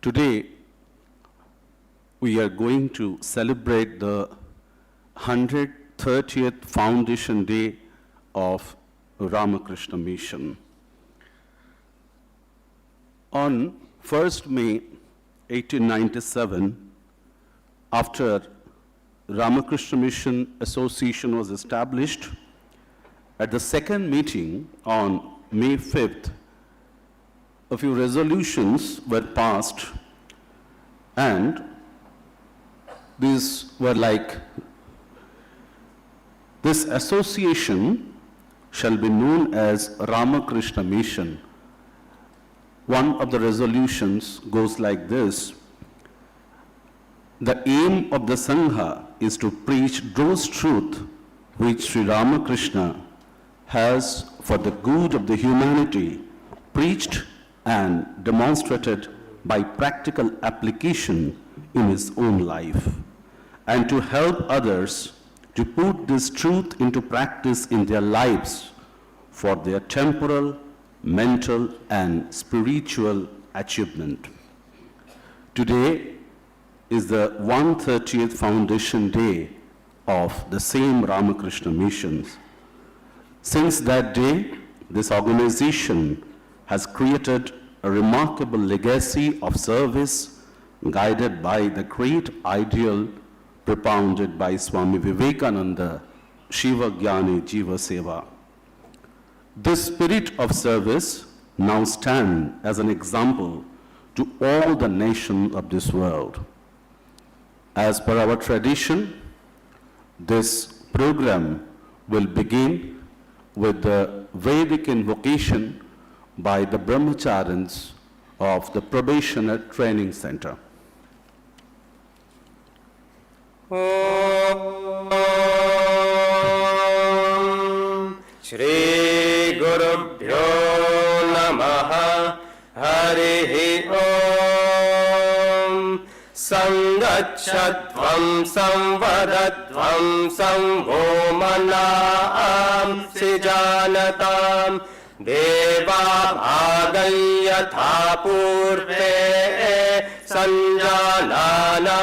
Today, we are going to celebrate the 130th Foundation Day of Ramakrishna Mission. On 1st May 1897, after Ramakrishna Mission Association was established, at the second meeting on May 5th, a few resolutions were passed, and these were like, this association shall be known as Ramakrishna Mission. One of the resolutions goes like this: the aim of the Sangha is to preach those truths which Sri Ramakrishna has, for the good of the humanity, preached and demonstrated by practical application in his own life, and to help others to put this truth into practice in their lives for their temporal, mental, and spiritual achievement. Today is the 130th Foundation Day of the same Ramakrishna Missions. Since that day, this organization has created a remarkable legacy of service guided by the great ideal propounded by Swami Vivekananda, Shiva Jnani Jiva Seva. This spirit of service now stands as an example to all the nations of this world. As per our tradition, this program will begin with the Vedic invocation by the Brahmacharins of the Probationer Training Center. Om Shri Gurubhyo Namaha Harihi Om Sangachatvam Samvadadvam Samvo Manam Sijanatam Deva Bhagayatha Purve Sanjanana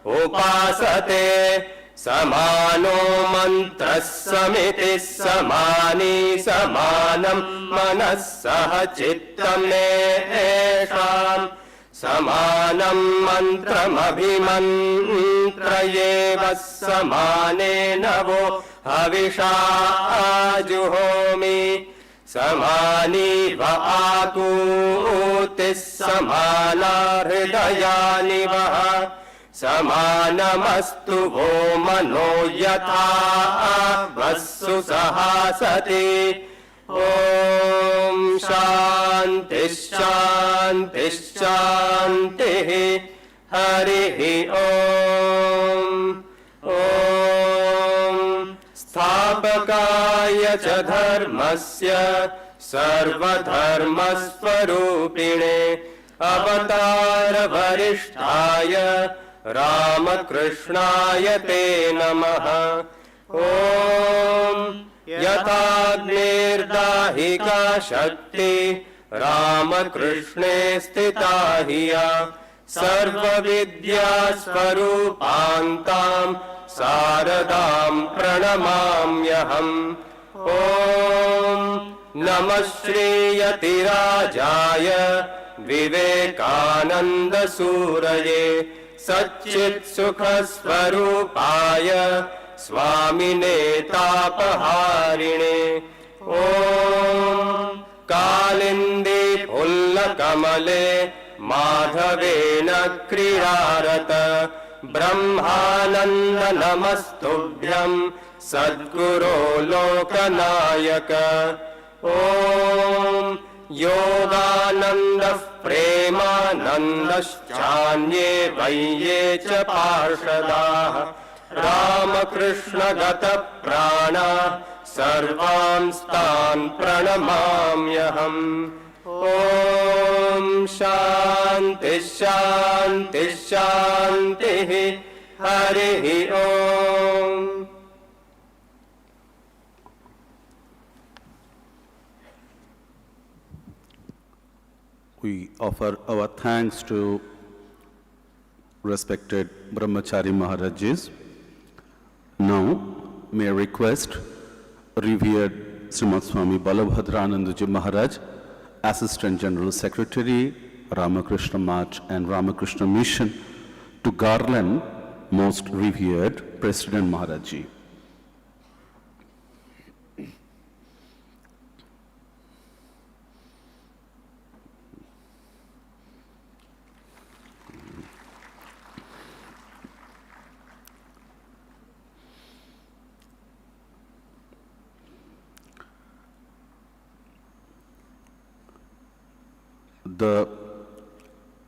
Upasate Samano Mantra Samiti Samani Samanam Manasaha Chittam Esham Samanam Mantram Abhimantrayeva Samane Navo Havisha Juhomi Samani Va'akutis Samana Hridayani Vaha Samanamastu Vo Mano Yatha Vasu Sahasati Om Shanti Shanti Shanti Harihi Om Om Sthapakaya Cha Dharmasya Sarvadharmasvarupine Avatara Varishtaya Ramakrishnaya Te Namaha Om Yathagnir-dahika Shakti Ramakrishne Sthita Hiya Sarva Vidya Svarupantam Saradam Pranamamyaham Om Namah Shri Yatirajaya Vivekananda Suraye Satchit Sukha Svarupaya Swamine Tapaharine Om Kalindi Pulla Kamale Madhavena Kriyarata Brahmananda Namastubhyam Sadguru Lokanayaka Om Yogananda Premananda Chanye Vaye Cha Parshadaha Ramakrishna Gata Prana Sarvam Stan Pranamamyaham Om Shanti Shanti Shanti Harihi Om. We offer our thanks to respected Brahmachari Maharajis. Now, may I request Revered Srimad Swami Balabhadranandaji Maharaj, Assistant General Secretary, Ramakrishna Math and Ramakrishna Mission, to garland Most Revered President Maharajji. The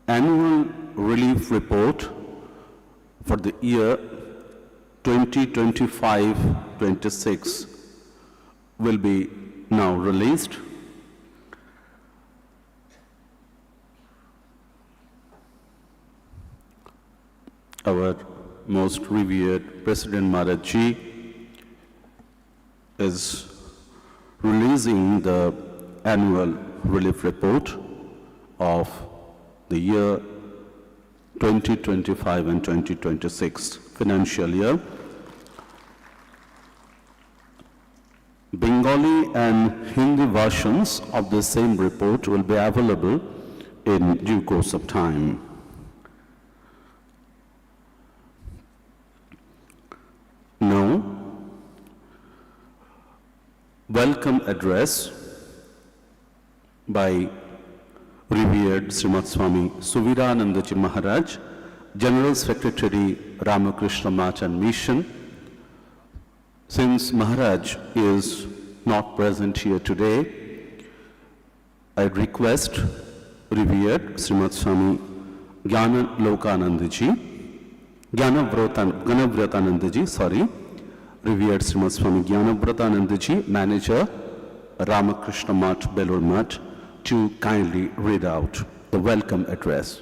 annual relief report for the year 2025-26 will be now released. Our most revered President Maharajji is releasing the annual relief report of the year 2025 and 2026 financial year. Bengali and Hindi versions of the same report will be available in due course of time. Now, welcome address by Revered Srimad Swami Suvirananda Maharaj, General Secretary, Ramakrishna Math and Mission. Since Maharaj is not present here today, I request Revered Srimad Swami Jnanavratanandaji, Revered Srimad Swami Jnanavratanandaji, Manager, Ramakrishna Math, Belur Math, to kindly read out the welcome address.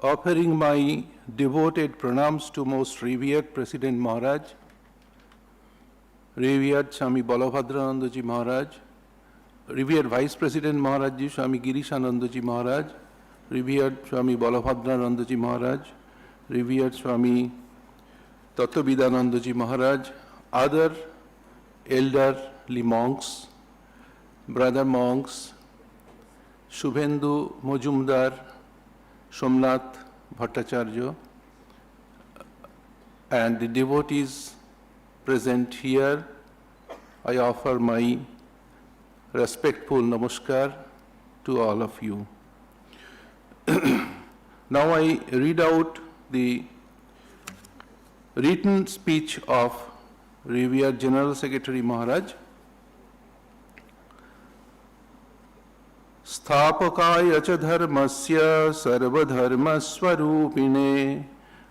Offering my devoted pranams to Most Revered President Maharaj, Revered Swami Balabhadrananda Maharaj, Revered Vice President Maharaj Swami Girishanandaji Maharaj, Revered Swami Balabhadrananda Maharaj, Revered Swami Tattwavidananda Maharaj, other elderly monks, brother monks, Shuvendu, Majumder, Somnath, Bhattacharyya, and the devotees present here, I offer my respectful namaskar to all of you. Now I read out the written speech of Revered General Secretary Maharaj. Sthapakaya cha dharmasya sarvadharmaswarupine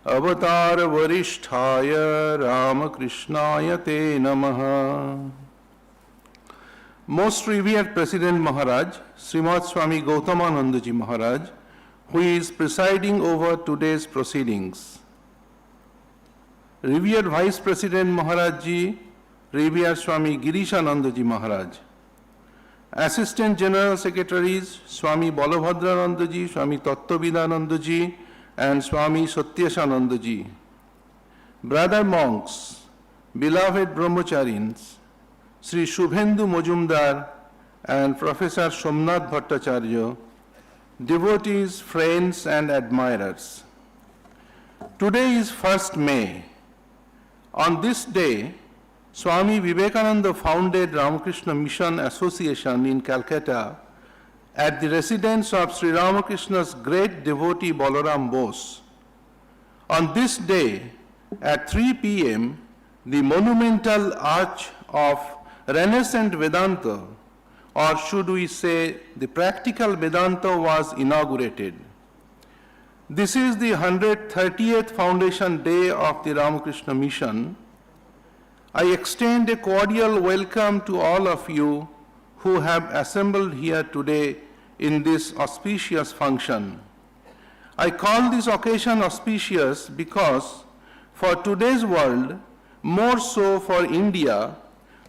Avatar Varisthaya Ramakrishnaya Te Namaha. Most Revered President Maharaj, Srimad Swami Gautamanandaji Maharaj, who is presiding over today's proceedings. Revered Vice President Maharajji, Revered Swami Girishanandaji Maharaj. Assistant General Secretaries, Swami Balabhadranandaji, Swami Tattwavidanandaji, and Swami Sathyasanandaji. Brother monks, beloved Brahmacharins, Sri Shuvendu Majumder and Professor Somnath Bhattacharyya, devotees, friends and admirers. Today is 1st May. On this day, Swami Vivekananda founded Ramakrishna Mission Association in Calcutta at the residence of Sri Ramakrishna's great devotee Balaram Bose. On this day, at 3 p.m., the monumental arch of Renaissance Vedanta, or should we say the practical Vedanta, was inaugurated. This is the 130th foundation day of the Ramakrishna Mission. I extend a cordial welcome to all of you who have assembled here today in this auspicious function. I call this occasion auspicious because for today's world, more so for India,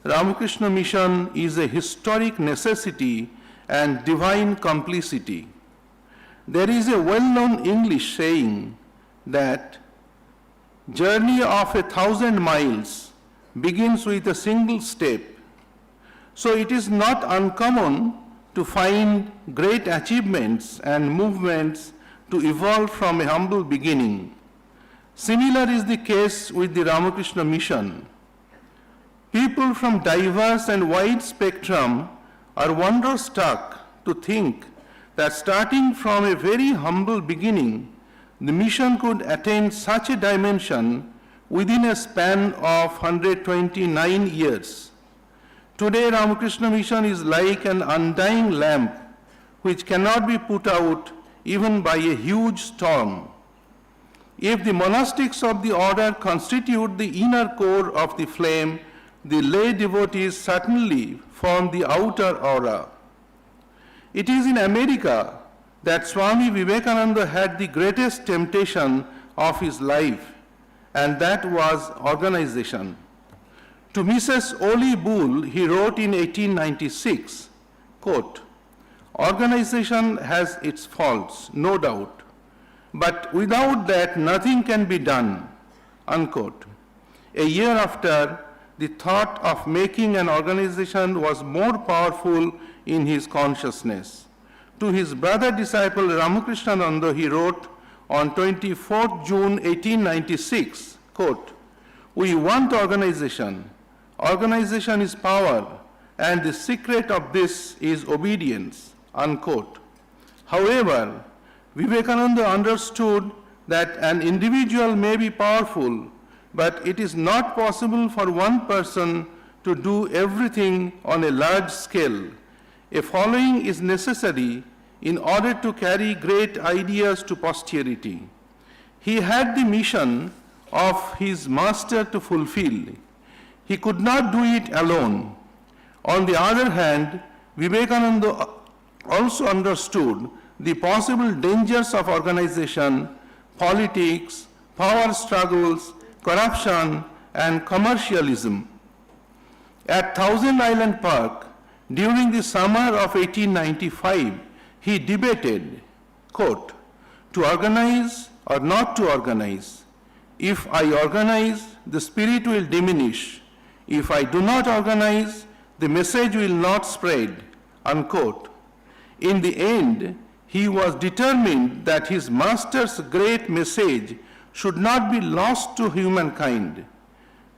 Ramakrishna Mission is a historic necessity and divine complicity. There is a well-known English saying that journey of 1,000 miles begins with a single step. So it is not uncommon to find great achievements and movements to evolve from a humble beginning. Similar is the case with the Ramakrishna Mission. People from diverse and wide spectrum are wonderstruck to think that starting from a very humble beginning, the mission could attain such a dimension within a span of 129 years. Today, Ramakrishna Mission is like an undying lamp which cannot be put out even by a huge storm. If the monastics of the order constitute the inner core of the flame, the lay devotees certainly form the outer aura. It is in America that Swami Vivekananda had the greatest temptation of his life, and that was organization. To Mrs. Oli Bull, he wrote in 1896, quote, "Organization has its faults, no doubt, but without that nothing can be done," unquote. A year after, the thought of making an organization was more powerful in his consciousness. To his brother disciple Ramakrishnananda, he wrote on 24th June 1896, quote, "We want organization. Organization is power, and the secret of this is obedience," unquote. However, Vivekananda understood that an individual may be powerful, but it is not possible for one person to do everything on a large scale. A following is necessary in order to carry great ideas to posterity. He had the mission of his master to fulfill. He could not do it alone. On the other hand, Vivekananda also understood the possible dangers of organization, politics, power struggles, corruption, and commercialism. At Thousand Island Park, during the summer of 1895, he debated, quote, "To organize or not to organize? If I organize, the spirit will diminish. If I do not organize, the message will not spread," unquote. In the end, he was determined that his master's great message should not be lost to humankind.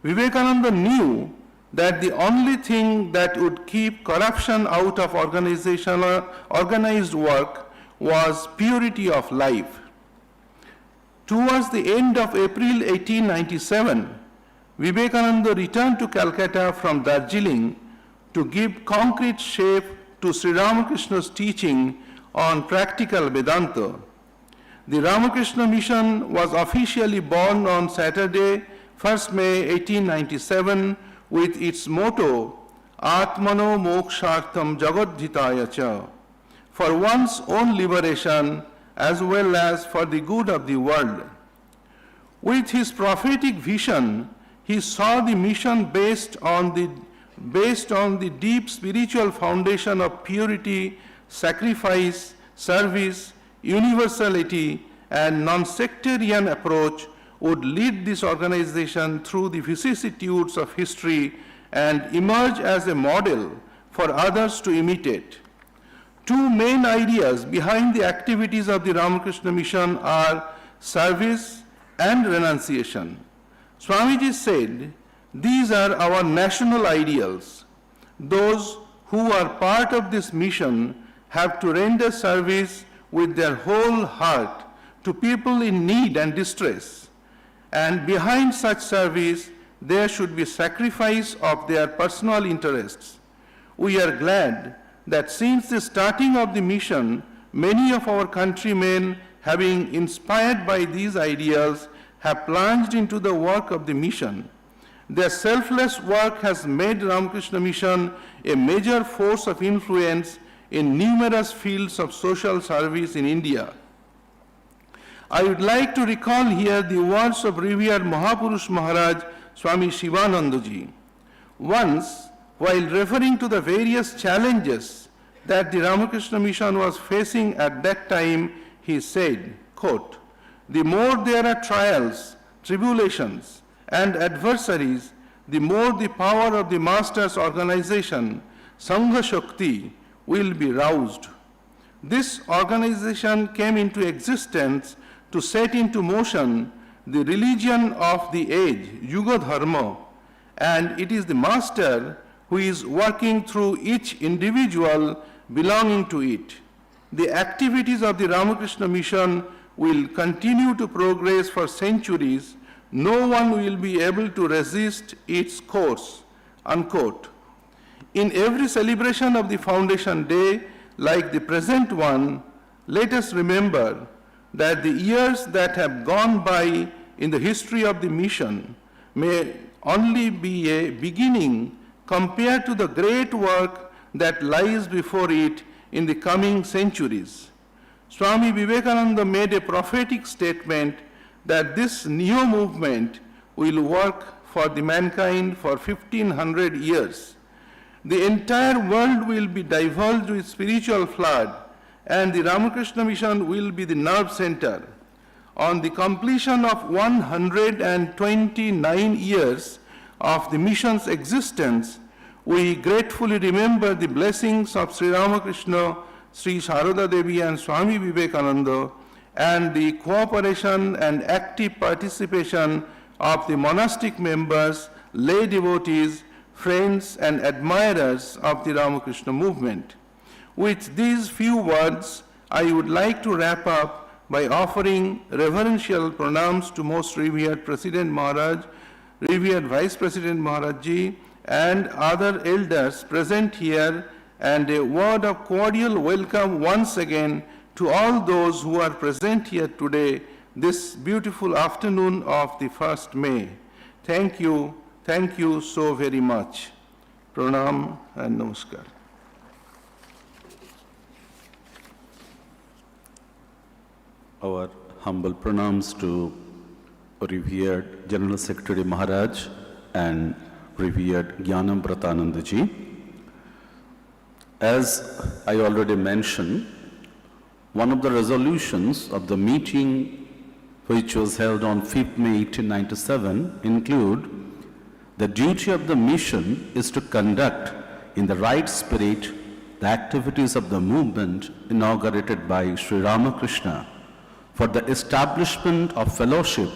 Vivekananda knew that the only thing that would keep corruption out of organized work was purity of life. Towards the end of April 1897, Vivekananda returned to Calcutta from Darjeeling to give concrete shape to Sri Ramakrishna's teaching on practical Vedanta. The Ramakrishna Mission was officially born on Saturday, 1st May 1897, with its motto, Atmano Mokshartham Jagodhitaya Cha, for one's own liberation as well as for the good of the world. With his prophetic vision, he saw the mission based on the deep spiritual foundation of purity, sacrifice, service, universality, and non-sectarian approach would lead this organization through the vicissitudes of history and emerge as a model for others to imitate. Two main ideas behind the activities of the Ramakrishna Mission are service and renunciation. Swamiji said, "These are our national ideals. Those who are part of this mission have to render service with their whole heart to people in need and distress. And behind such service, there should be sacrifice of their personal interests. We are glad that since the starting of the mission, many of our countrymen, having inspired by these ideals, have plunged into the work of the mission. Their selfless work has made Ramakrishna Mission a major force of influence in numerous fields of social service in India. I would like to recall here the words of revered Mahapurush Maharaj, Swami Shivanandaji. Once, while referring to the various challenges that the Ramakrishna mission was facing at that time, he said, quote, "The more there are trials, tribulations, and adversaries, the more the power of the Master's organization, Sangha Shakti, will be roused. This organization came into existence to set into motion the religion of the age, Yuga Dharma, and it is the Master who is working through each individual belonging to it. The activities of the Ramakrishna mission will continue to progress for centuries. No one will be able to resist its course," unquote. In every celebration of the Foundation Day, like the present one, let us remember that the years that have gone by in the history of the mission may only be a beginning compared to the great work that lies before it in the coming centuries. Swami Vivekananda made a prophetic statement that this new movement will work for the mankind for 1500 years. The entire world will be divulged with spiritual flood, and the Ramakrishna mission will be the nerve center. On the completion of 129 years of the mission's existence, we gratefully remember the blessings of Sri Ramakrishna, Sri Sharada Devi and Swami Vivekananda, and the cooperation and active participation of the monastic members, lay devotees, friends and admirers of the Ramakrishna movement. With these few words, I would like to wrap up by offering reverential pranams to Most Revered President Maharaj, Revered Vice President Maharaj Ji, and other elders present here, and a word of cordial welcome once again to all those who are present here today, this beautiful afternoon of the 1st May. Thank you so very much. Pranam and Namaskar. Our humble pranams to Revered General Secretary Maharaj and Revered Jnanavratananda. As I already mentioned, one of the resolutions of the meeting which was held on 5th May 1897 include the duty of the mission is to conduct in the right spirit the activities of the movement inaugurated by Sri Ramakrishna for the establishment of fellowship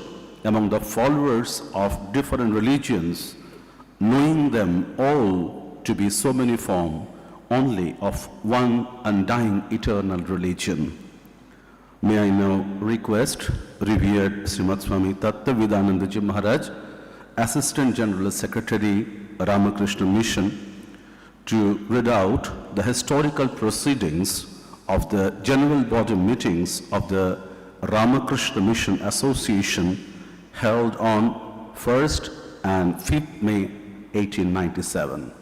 among the followers of different religions, knowing them all to be so many form only of one undying eternal religion. May I now request Revered Srimad Swami Tattwavidananda Maharaj, Assistant General Secretary, Ramakrishna Mission, to read out the historical proceedings of the general body meetings of the Ramakrishna Mission Association held on 1st and 5th May 1897.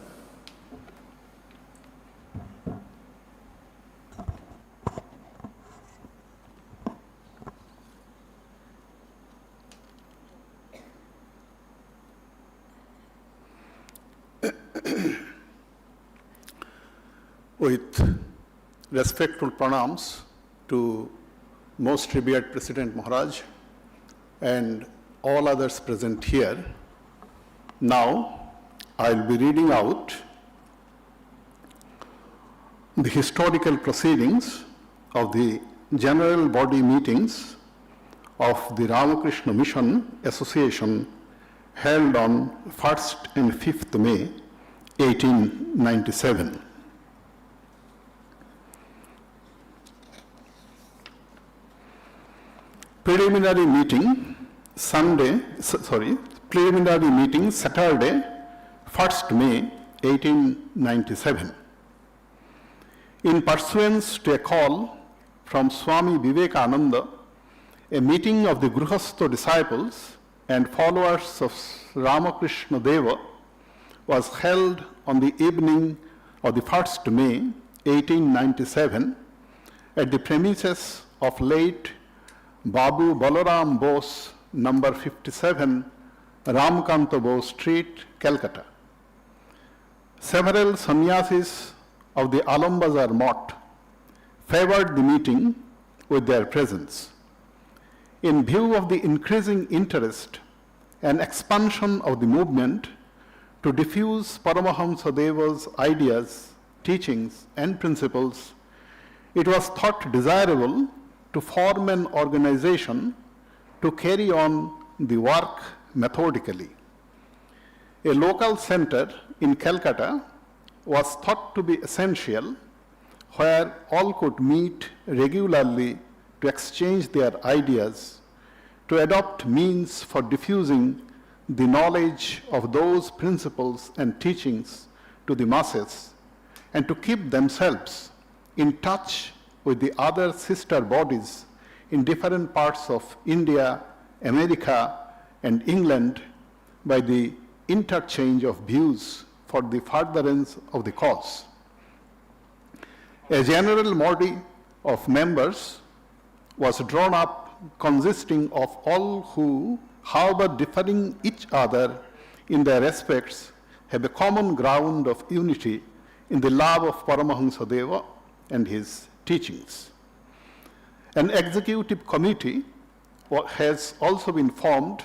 With respectful pranams to Most Revered President Maharaj and all others present here, now I'll be reading out the historical proceedings of the general body meetings of the Ramakrishna Mission Association held on 1st and 5th May 1897. Preliminary meeting Saturday, 1st May 1897. In pursuance to a call from Swami Vivekananda, a meeting of the Grihastha disciples and followers of Ramakrishna Deva was held on the evening of the 1st May 1897, at the premises of late Babu Balaram Bose, number 57, Ramkanta Bose Street, Calcutta. Several sannyasis of the Alambazar Mott favored the meeting with their presence. In view of the increasing interest and expansion of the movement to diffuse Paramahamsa Deva's ideas, teachings, and principles, it was thought desirable to form an organization to carry on the work methodically. A local center in Calcutta was thought to be essential, where all could meet regularly to exchange their ideas, to adopt means for diffusing the knowledge of those principles and teachings to the masses, and to keep themselves in touch with the other sister bodies in different parts of India, America, and England by the interchange of views for the furtherance of the cause. A general body of members was drawn up consisting of all who, however differing each other in their respects, have a common ground of unity in the love of Paramahamsa Deva and his teachings. An executive committee has also been formed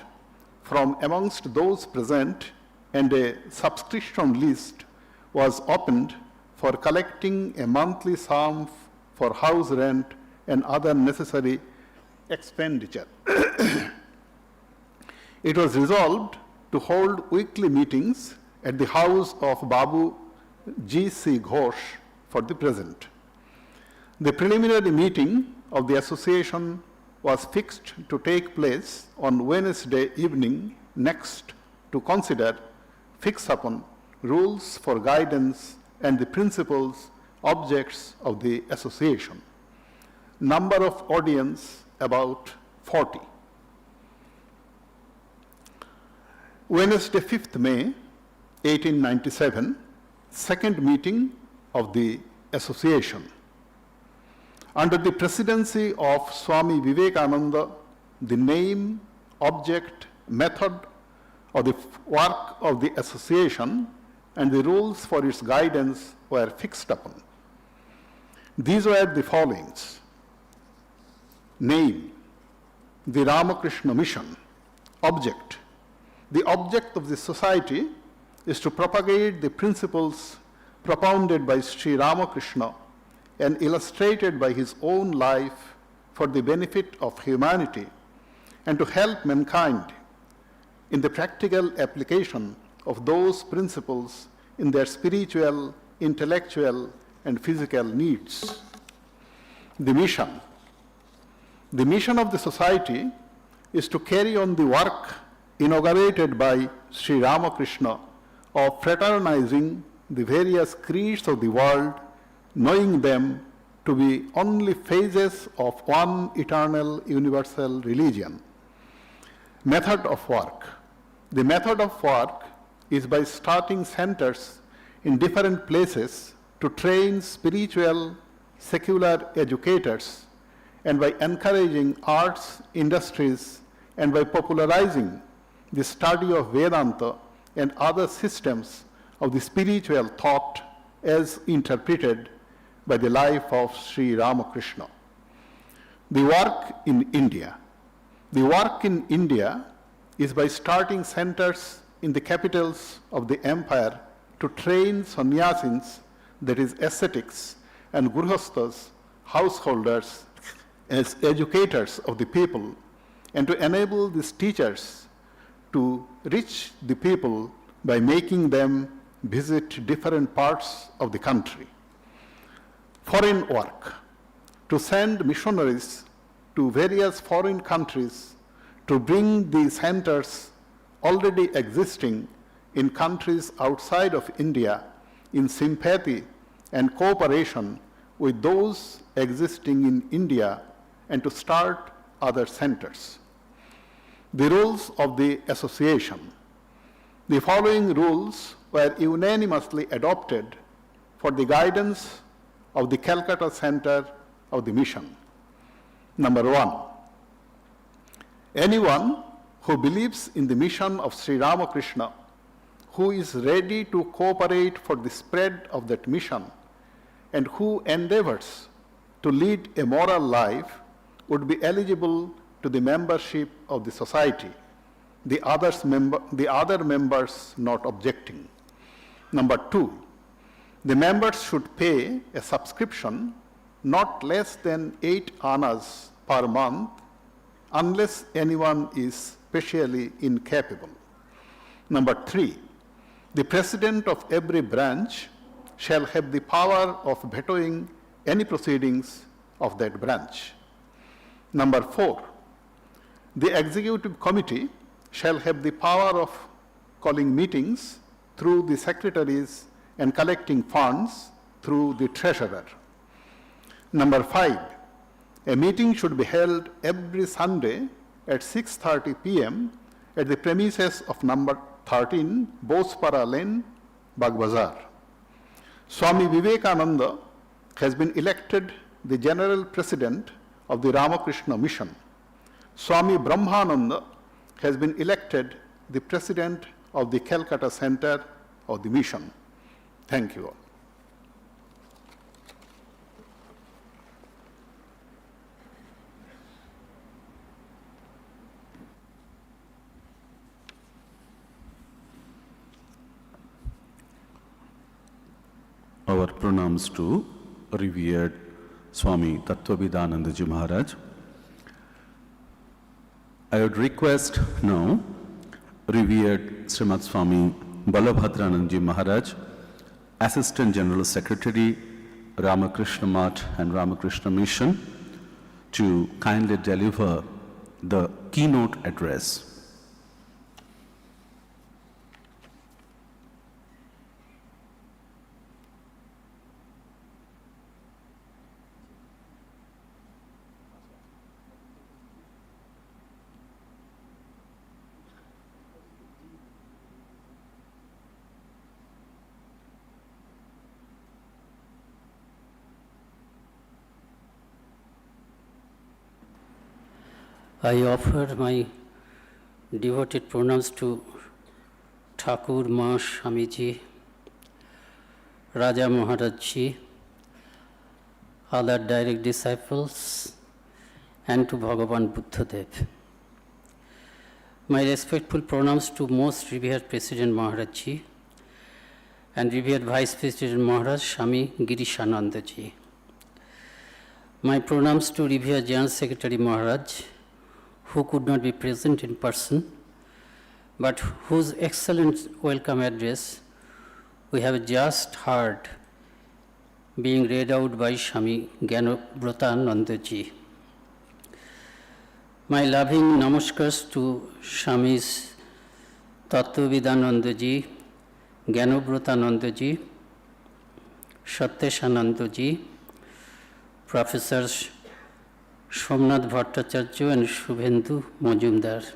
from amongst those present, and a subscription list was opened for collecting a monthly sum for house rent and other necessary expenditure. It was resolved to hold weekly meetings at the house of Babu G.C. Ghosh for the present. The preliminary meeting of the association was fixed to take place on Wednesday evening next to consider, fix upon rules for guidance and the principles, objects of the association. Number of audience about 40. Wednesday, 5th May, 1897, second meeting of the association. Under the presidency of Swami Vivekananda, the name, object, method of the work of the association and the rules for its guidance were fixed upon. These were the followings. Name, the Ramakrishna Mission. Object, the object of the society is to propagate the principles propounded by Sri Ramakrishna and illustrated by his own life for the benefit of humanity, and to help mankind in the practical application of those principles in their spiritual, intellectual, and physical needs. The mission. The mission of the society is to carry on the work inaugurated by Sri Ramakrishna of fraternizing the various creeds of the world, knowing them to be only phases of one eternal universal religion. Method of work. The method of work is by starting centers in different places to train spiritual, secular educators, and by encouraging arts, industries, and by popularizing the study of Vedanta and other systems of the spiritual thought as interpreted by the life of Sri Ramakrishna. The work in India. The work in India is by starting centers in the capitals of the empire to train sannyasins, that is ascetics, and grihasthas, householders, as educators of the people, and to enable these teachers to reach the people by making them visit different parts of the country. Foreign work. To send missionaries to various foreign countries to bring the centers already existing in countries outside of India in sympathy and cooperation with those existing in India, and to start other centers. The rules of the association. The following rules were unanimously adopted for the guidance of the Calcutta Center of the Mission. Number 1, anyone who believes in the mission of Sri Ramakrishna, who is ready to cooperate for the spread of that mission, and who endeavors to lead a moral life would be eligible to the membership of the society, the other members not objecting. Number 2, the members should pay a subscription not less than 8 annas per month unless anyone is specially incapable. Number 3, the president of every branch shall have the power of vetoing any proceedings of that branch. Number 4, the executive committee shall have the power of calling meetings through the secretaries and collecting funds through the treasurer. Number 5, a meeting should be held every Sunday at 6:30 p.m. at the premises of number 13, Bospara Lane, Bagbazar. Swami Vivekananda has been elected the General President of the Ramakrishna Mission. Swami Brahmananda has been elected the President of the Calcutta Center of the Mission. Thank you all. Our pranams to Revered Swami Tattwavidananda Maharaj. I would request now Revered Srimad Swami Balabhadrananda Maharaj, Assistant General Secretary, Ramakrishna Math and Ramakrishna Mission, to kindly deliver the keynote address. I offer my devoted pranams to Thakur Ma Swamiji, Raja Maharajji, other direct disciples, and to Bhagavan Buddhadev. My respectful pranams to most revered President Maharajji and revered Vice President Maharaj Swami Girishanandaji. My pranams to revered General Secretary Maharaj, who could not be present in person, but whose excellent welcome address we have just heard being read out by Swami Jnanavratananda. My loving namaskars to Swamis Tattwavidananda, Jnanavratananda, Ishtasevananda, Professors Somnath Bhattacharyya and Shuvendu Majumder.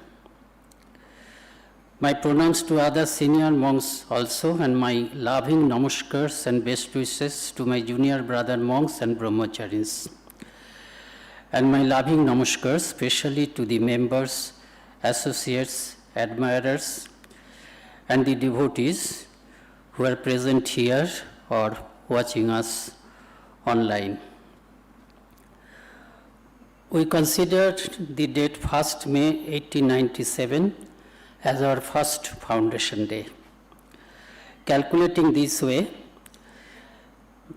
My pranams to other senior monks also, and my loving namaskars and best wishes to my junior brother monks and Brahmacharins. And my loving namaskars especially to the members, associates, admirers, and the devotees who are present here or watching us online. We considered the date 1st May 1897 as our first foundation day. Calculating this way,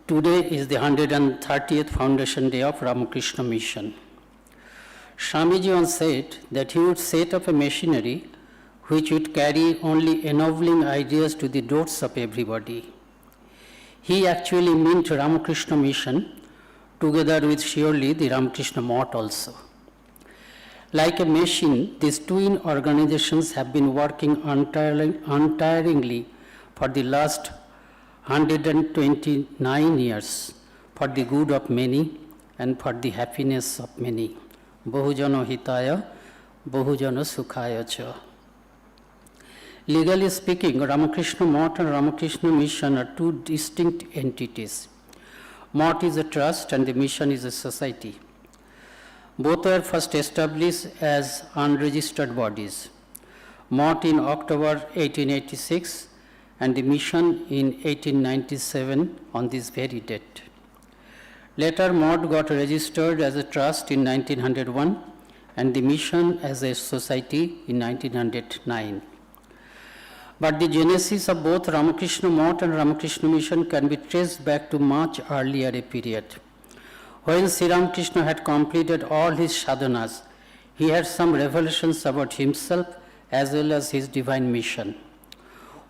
today is the 130th foundation day of Ramakrishna Mission. Swamiji once said that he would set up a machinery which would carry only ennobling ideas to the doors of everybody. He actually meant Ramakrishna Mission together with surely the Ramakrishna Math also. Like a machine, these twin organizations have been working untiringly for the last 129 years for the good of many and for the happiness of many. Bahujano hitaya, bahujano sukhaya cha. Legally speaking, Ramakrishna Math and Ramakrishna Mission are two distinct entities. Mott is a trust and the mission is a society. Both were first established as unregistered bodies. Mott in October 1886 and the mission in 1897 on this very date. Later, Mott got registered as a trust in 1901 and the mission as a society in 1909. But the genesis of both Ramakrishna Mott and Ramakrishna Mission can be traced back to much earlier a period. When Sri Ramakrishna had completed all his sadhanas, he had some revelations about himself as well as his divine mission.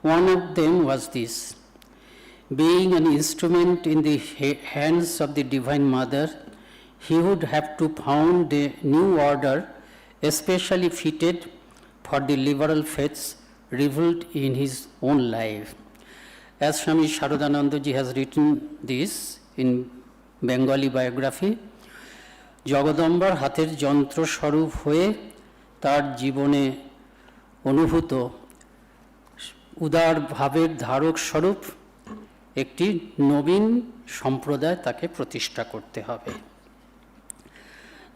One of them was this: being an instrument in the hands of the Divine Mother, he would have to found a new order especially fitted for the liberal faiths revealed in his own life. As Swami Abhedananda has written this in Bengali biography, জগদম্বার হাতের যন্ত্র স্বরূপ হয়ে তার জীবনে অনুভূত উদার ভাবের ধারক স্বরূপ একটি নবীন সম্প্রদায় তাকে প্রতিষ্ঠা করতে হবে।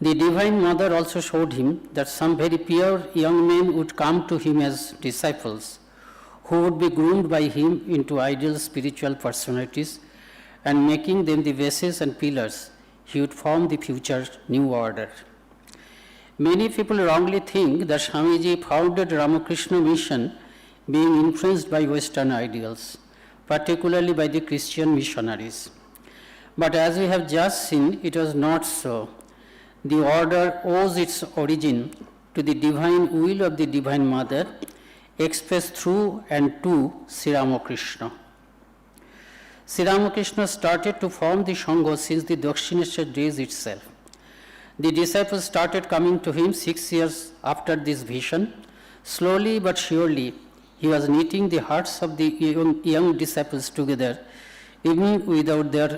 The Divine Mother also showed him that some very pure young men would come to him as disciples, who would be groomed by him into ideal spiritual personalities, and making them the bases and pillars, he would form the future new order. Many people wrongly think that Swamiji founded Ramakrishna Mission being influenced by Western ideals, particularly by the Christian missionaries. But as we have just seen, it was not so. The order owes its origin to the divine will of the Divine Mother, expressed through and to Sri Ramakrishna. Sri Ramakrishna started to form the Sangha since the Dakshineshwar days itself. The disciples started coming to him 6 years after this vision. Slowly but surely, he was knitting the hearts of the young disciples together, even without their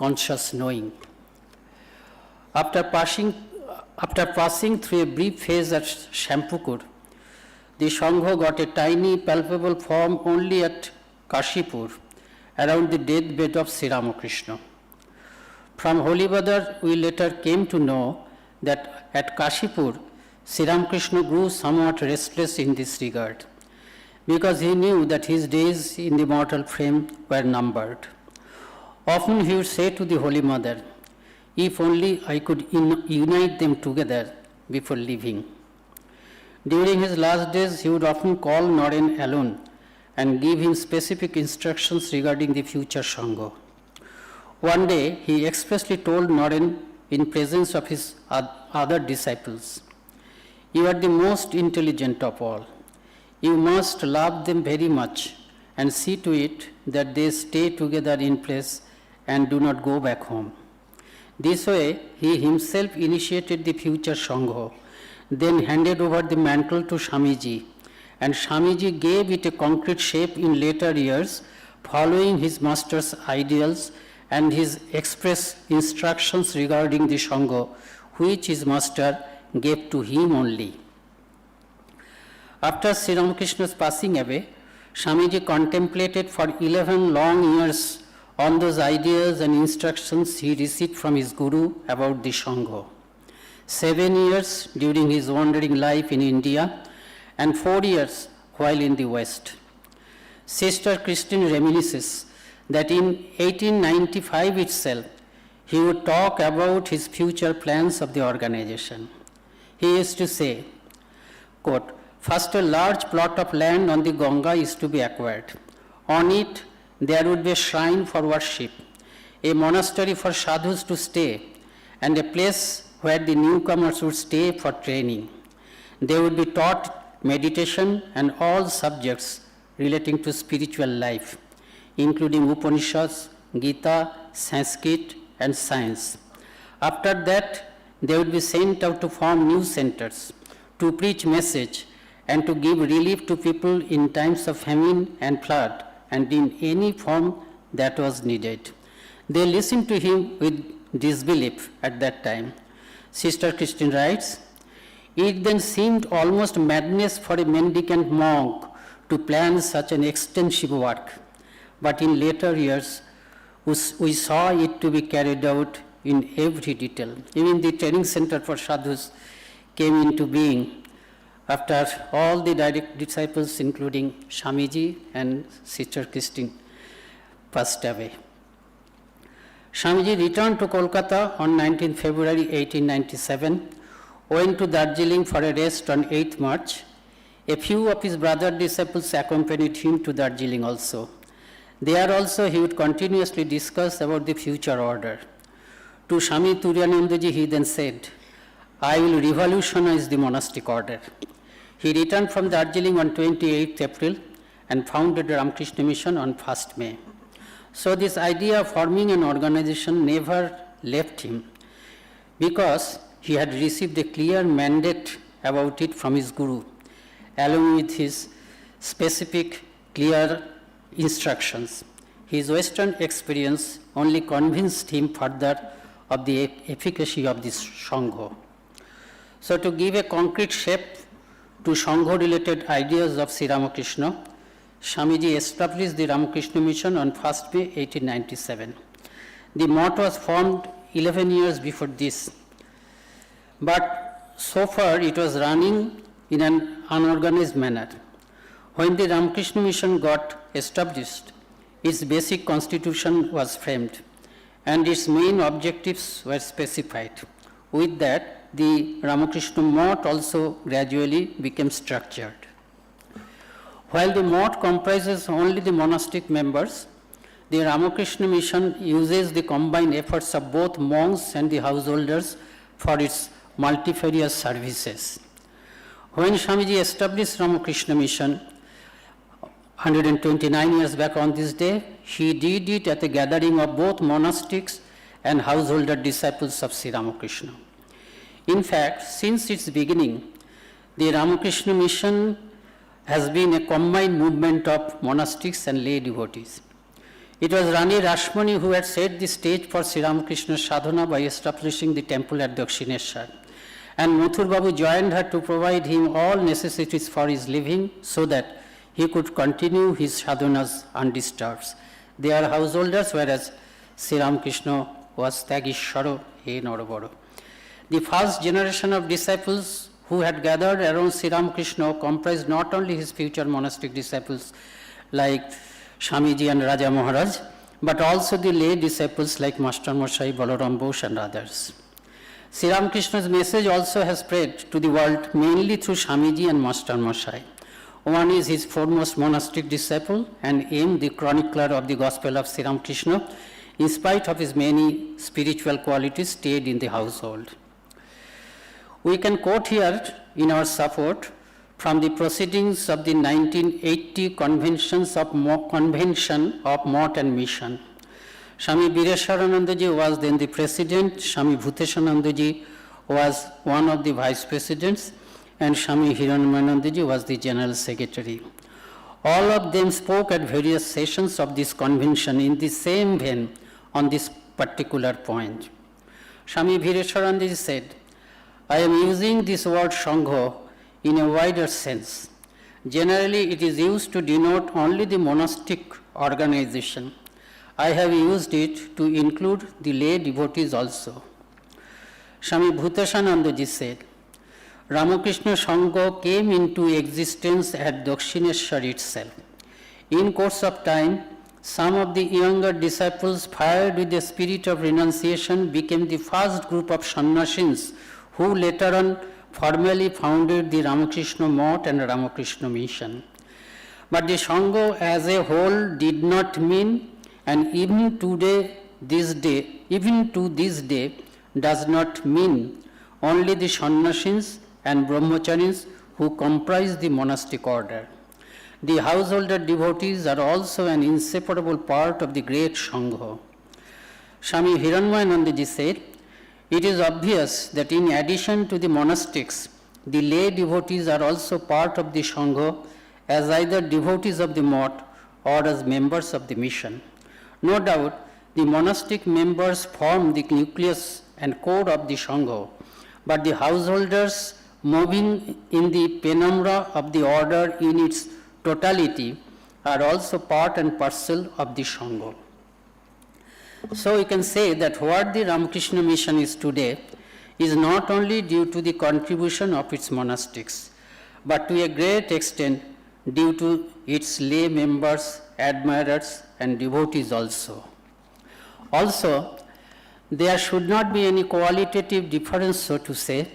conscious knowing. After passing through a brief phase at Shampukur, the Sangha got a tiny, palpable form only at Kashipur, around the deathbed of Sri Ramakrishna. From Holy Badar, we later came to know that at Kashipur, Sri Ramakrishna grew somewhat restless in this regard, because he knew that his days in the mortal frame were numbered. Often he would say to the Holy Mother, "If only I could unite them together before leaving." During his last days, he would often call Naren alone and give him specific instructions regarding the future Sangha. One day, he expressly told Naren in presence of his other disciples, "You are the most intelligent of all. You must love them very much and see to it that they stay together in place and do not go back home." This way, he himself initiated the future Sangha, then handed over the mantle to Swamiji, and Swamiji gave it a concrete shape in later years, following his master's ideals and his express instructions regarding the Sangha, which his master gave to him only. After Sri Ramakrishna's passing away, Swamiji contemplated for 11 long years on those ideas and instructions he received from his Guru about the Sangha. 7 years during his wandering life in India, and 4 years while in the West. Sister Christine reminisces that in 1895 itself, he would talk about his future plans of the organization. He used to say, quote, "First, a large plot of land on the Ganga is to be acquired. On it, there would be a shrine for worship, a monastery for sadhus to stay, and a place where the newcomers would stay for training. They would be taught meditation and all subjects relating to spiritual life, including Upanishads, Gita, Sanskrit, and science. After that, they would be sent out to form new centers, to preach message, and to give relief to people in times of famine and flood, and in any form that was needed." They listened to him with disbelief at that time. Sister Christine writes, "It then seemed almost madness for a mendicant monk to plan such an extensive work. But in later years, We saw it to be carried out in every detail. Even the training center for sadhus came into being after all the direct disciples, including Swamiji and Sister Christine, passed away. Swamiji returned to Kolkata on 19 February 1897, went to Darjeeling for a rest on 8th March. A few of his brother disciples accompanied him to Darjeeling also. There also he would continuously discuss about the future order. To Swami Turiyanandaji he then said, I will revolutionize the monastic order. He returned from Darjeeling on 28th April and founded the Ramakrishna Mission on 1st May. So this idea of forming an organization never left him because he had received a clear mandate about it from his Guru, along with his specific, clear instructions. His Western experience only convinced him further of the efficacy of this Sangha. So to give a concrete shape to Sangha-related ideas of Sri Ramakrishna, Swamiji established the Ramakrishna Mission on 1st May 1897. The mott was formed 11 years before this, but so far it was running in an unorganized manner. When the Ramakrishna Mission got established, its basic constitution was framed and its main objectives were specified. With that, the Ramakrishna mott also gradually became structured. While the mott comprises only the monastic members, the Ramakrishna Mission uses the combined efforts of both monks and the householders for its multifarious services. When Swamiji established Ramakrishna Mission 129 years back on this day, he did it at a gathering of both monastics and householder disciples of Sri Ramakrishna. In fact, since its beginning, the Ramakrishna Mission has been a combined movement of monastics and lay devotees. It was Rani Rashmani who had set the stage for Sri Ramakrishna's sadhana by establishing the temple at Dakshineshwar. And Mathur Babu joined her to provide him all necessities for his living so that he could continue his sadhanas undisturbed. They are householders, whereas Sri Ramakrishna was Tagishwaro he Noroboro. The first generation of disciples who had gathered around Sri Ramakrishna comprised not only his future monastic disciples like Swamiji and Raja Maharaj, but also the lay disciples like Master Mosai, Balaram Bose and others. Sri Ramakrishna's message also has spread to the world mainly through Swamiji and Master Mosai. One is his foremost monastic disciple and M, the chronicler of the Gospel of Sri Ramakrishna, in spite of his many spiritual qualities, stayed in the household. We can quote here in our support from the Proceedings of the 1980 Convention of Mott and Mission. Swami Bireshwaranandaji was then the president, Swami Bhuteshanandaji was one of the vice presidents, and Swami Hiranmayanandaji was the general secretary. All of them spoke at various sessions of this convention in the same vein on this particular point. Swami Bireshwaranandaji said, I am using this word Sangha in a wider sense. Generally, it is used to denote only the monastic organization. I have used it to include the lay devotees also. Swami Bhuteshanandaji said, Ramakrishna Sangha came into existence at Dakshineshwar itself. In course of time, some of the younger disciples, fired with the spirit of renunciation, became the first group of sannyasis who later on formally founded the Ramakrishna Mott and Ramakrishna Mission. But the Sangha as a whole did not mean, and even to this day, does not mean only the sannyasis and Brahmacharins who comprise the monastic order. The householder devotees are also an inseparable part of the great Sangha. Swami Hiranmayanandaji said, it is obvious that in addition to the monastics, the lay devotees are also part of the Sangha as either devotees of the mott or as members of the mission. No doubt, the monastic members form the nucleus and core of the Sangha, but the householders moving in the penumbra of the order in its totality are also part and parcel of the Sangha. So we can say that what the Ramakrishna mission is today is not only due to the contribution of its monastics, but to a great extent due to its lay members, admirers, and devotees also. Also, there should not be any qualitative difference, so to say,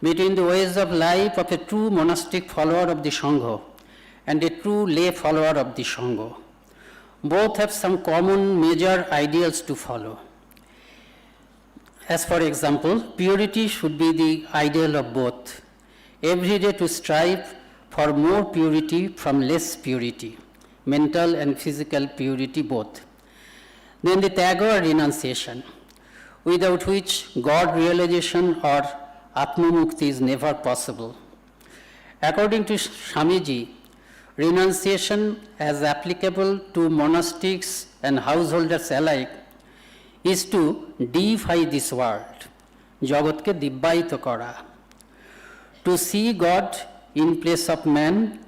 between the ways of life of a true monastic follower of the Sangha and a true lay follower of the Sangha. Both have some common major ideals to follow. As for example, purity should be the ideal of both. Every day to strive for more purity from less purity, mental and physical purity both. Then the tyaga or renunciation, without which God realization or Atma Mukti is never possible. According to Swamiji, renunciation as applicable to monastics and householders alike is to deify this world, জগৎকে দিব্যায়িত করা, to see God in place of man,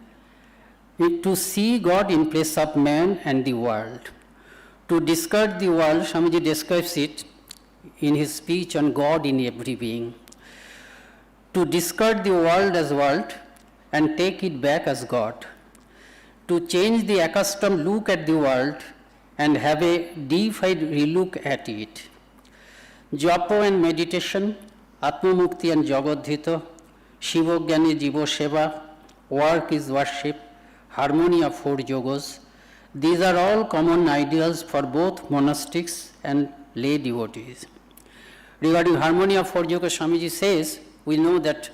and the world. To discard the world, Swamiji describes it in his speech on God in every being. To discard the world as world and take it back as God. To change the accustomed look at the world and have a deified relook at it. Japa and meditation, Atma Mukti and Jagodhita, Shiva Gyani Jiva Seva, work is worship, harmony of four yogas. These are all common ideals for both monastics and lay devotees. Regarding harmony of four yogas, Swamiji says, we know that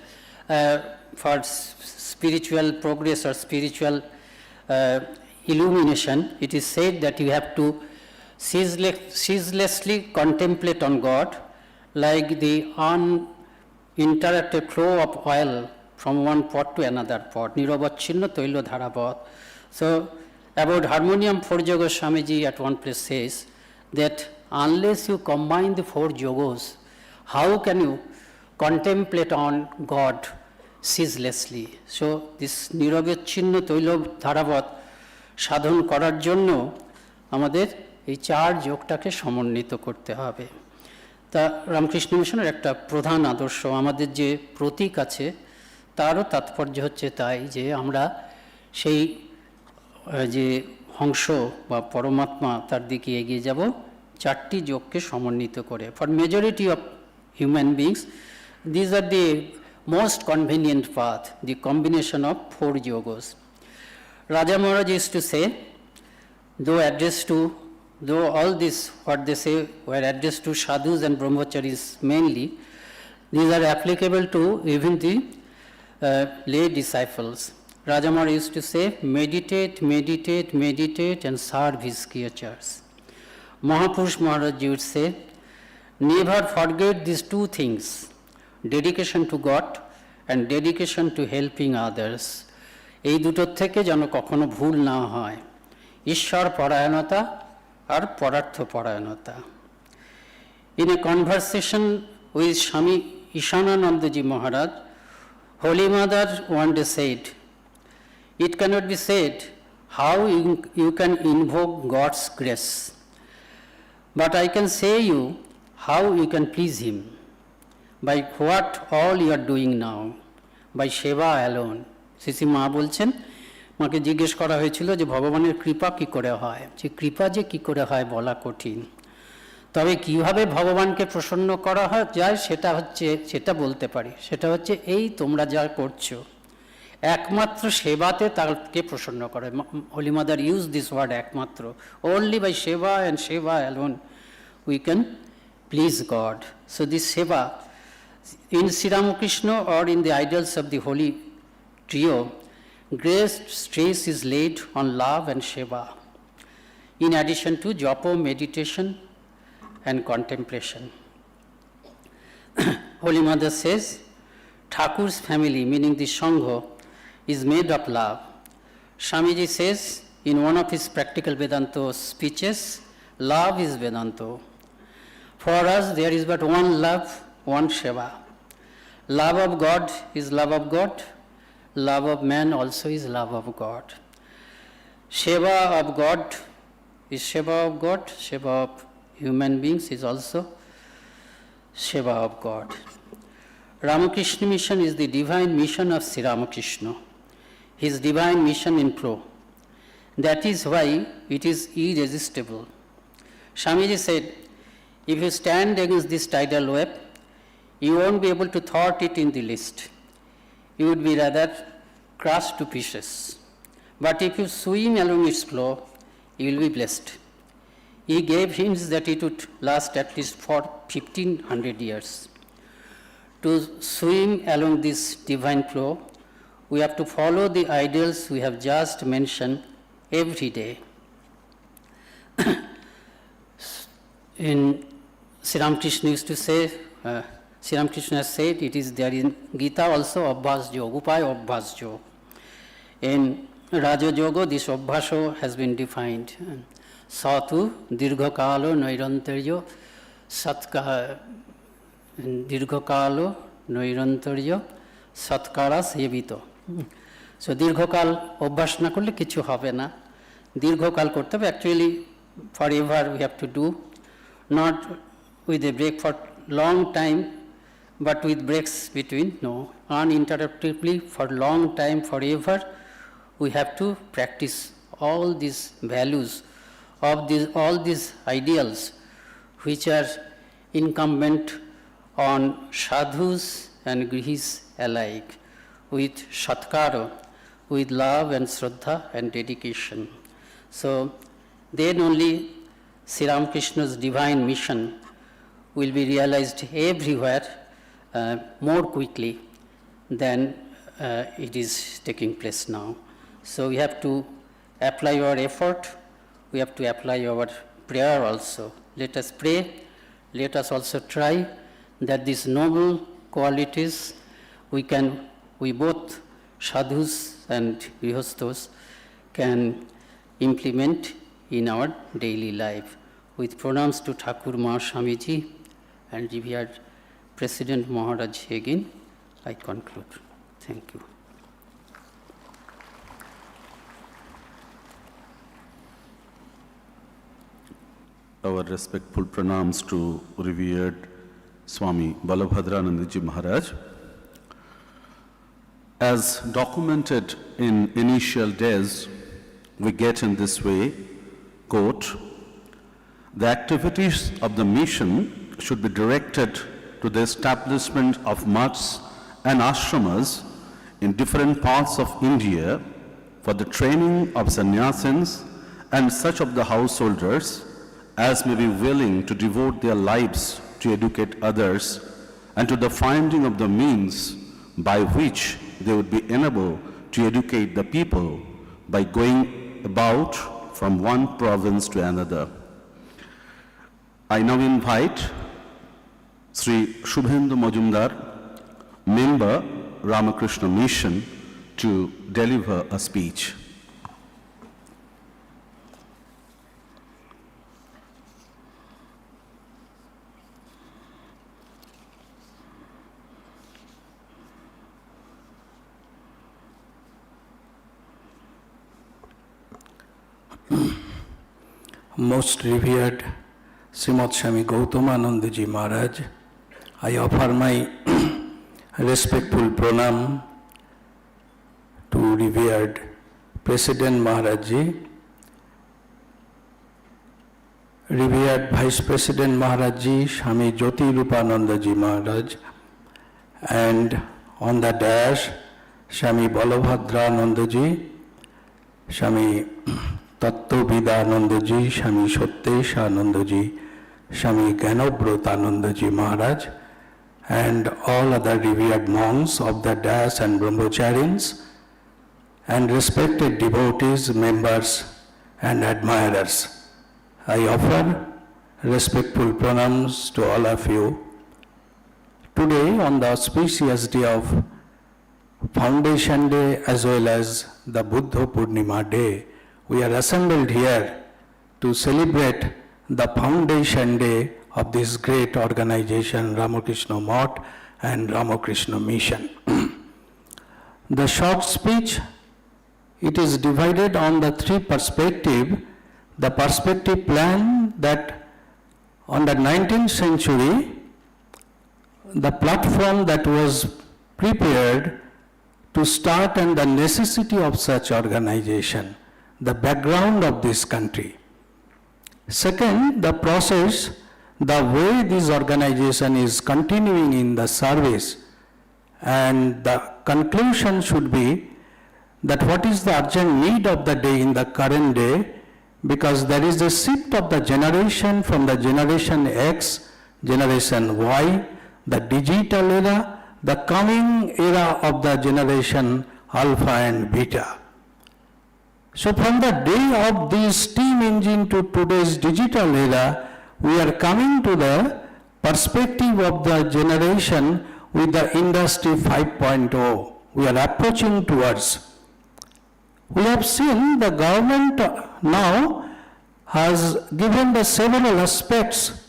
for spiritual progress or spiritual illumination, it is said that you have to ceaselessly contemplate on God like the uninterrupted flow of oil from one pot to another pot. Nirabachinna toilo dharapot. So, about harmonium four yogas, Swamiji at one place says that unless you combine the four yogas, how can you contemplate on God ceaselessly? So, this nirabachinna toilo dharapot সাধন করার জন্য আমাদের এই চার যোগটাকে সমন্বিত করতে হবে। তা রামকৃষ্ণ মিশনের একটা প্রধান আদর্শ, আমাদের যে প্রতীক আছে তারও তাৎপর্য হচ্ছে তাই যে আমরা সেই যে হংস বা পরমাত্মা তার দিকে এগিয়ে যাব চারটি যোগকে সমন্বিত করে। For majority of human beings these are the most convenient path, the combination of four yogas. Raja Maharaj used to say, though all this, what they say, were addressed to sadhus and brahmacharis mainly, these are applicable to even the lay disciples. Raja Maharaj used to say, meditate, meditate, meditate and serve his creatures. Mahapurush Maharaj would say, never forget these two things, dedication to God and dedication to helping others. এই দুটোর থেকে যেন কখনো ভুল না হয়, ঈশ্বর পরায়ণতা আর পরার্থ পরায়ণতা। In a conversation with Swami Ishtasevananda Maharaj, Holy Mother one day said, it cannot be said how you can invoke God's grace, but I can say you how you can please Him, by what all you are doing now, by Seva alone. Shri মা বলছেন, মাকে জিজ্ঞেস করা হয়েছিল যে ভগবানের কৃপা কী করে হয়, যে কৃপা যে কী করে হয় বলা কঠিন, তবে কীভাবে ভগবানকে প্রসন্ন করা হয় যায় সেটা বলতে পারি, সেটা হচ্ছে এই তোমরা যা করছো একমাত্র সেবাতে তাকে প্রসন্ন করে। Holy mother use this word একমাত্র, only by সেবা and সেবা alone we can please God. So this seva in Sri Ramakrishna or in the ideals of the holy trio, great stress is laid on love and seva, in addition to japa, meditation and contemplation. Holy Mother says, Thakur's family, meaning the Sangha, is made of love. Swamiji says in one of his practical Vedanta speeches, love is Vedanta. For us there is but one love, one seva. Love of God is love of God. Love of man also is love of God. Seva of God is seva of God, seva of human beings is also Seva of God. Ramakrishna mission is the divine mission of Sri Ramakrishna, his divine mission in pro. That is why it is irresistible. Swamiji said, if you stand against this tidal wave, you won't be able to thwart it in the least. You would be rather crushed to pieces. But if you swim along its flow, you will be blessed. He gave hints that it would last at least for 1500 years. To swim along this divine flow, we have to follow the ideals we have just mentioned every day. In Sri Ramakrishna used to say, Sri Ramakrishna has said, it is there in Gita also, Abhasjo, Upaya Abhasjo. In Raja Yoga, this Abhasjo has been defined. Satu, Dirghakalo, Nairantaryo, Satka, Dirghakalo, Nairantaryo, Satkara, Sevito. So Dirghakal Abhas na korle kichu hobe na. Dirghakal korte hobe, actually forever we have to do, not with a break for long time, but with breaks between, no, uninterruptedly for long time, forever, we have to practice all these values of all these ideals which are incumbent on sadhus and grihis alike, with shatkara, with love and shraddha and dedication. So then only Sri Ramakrishna's divine mission will be realized everywhere more quickly than it is taking place now. So we have to apply our effort, we have to apply our prayer also. Let us pray, let us also try that these noble qualities we both sadhus and grihasthas can implement in our daily life. With pranams to Thakur Swamiji and Revered President Maharaj again, I conclude. Thank you. Our respectful pranams to Revered Swami Balabhadrananda Maharaj. As documented in initial days, we get in this way, quote, the activities of the mission should be directed to the establishment of mutts and ashramas in different parts of India for the training of sannyasins and such of the householders as may be willing to devote their lives to educate others and to the finding of the means by which they would be enabled to educate the people by going about from one province to another. I now invite Sri Shuvendu Majumder, member Ramakrishna Mission, to deliver a speech. Most revered Srimad Swami Gautamanandaji Maharaj, I offer my respectful pranam to revered President Maharajji, revered Vice President Maharajji, Swami Jyoti Rupanandaji Maharaj, and on the dash, Swami Balabhadranandaji, Swami Tattwavidananda, Swami Ishtasevananda, Swami Jnanavratananda Maharaj, and all other revered monks of the Das and Brahmacharins, and respected devotees, members, and admirers. I offer respectful pranams to all of you. Today, on the auspicious day of Foundation Day as well as the Buddha Purnima Day, we are assembled here to celebrate the Foundation Day of this great organization, Ramakrishna Math and Ramakrishna Mission. The short speech, it is divided on the three perspectives. The perspective plan that on the 19th century, the platform that was prepared to start and the necessity of such organization, the background of this country. Second, the process, the way this organization is continuing in the service, and the conclusion should be that what is the urgent need of the day in the current day, because there is a shift of the generation from the generation X, generation Y, the digital era, the coming era of the generation Alpha and Beta. So from the day of this steam engine to today's digital era, we are coming to the perspective of the generation with the Industry 5.0. We are approaching towards. We have seen the government now has given the several aspects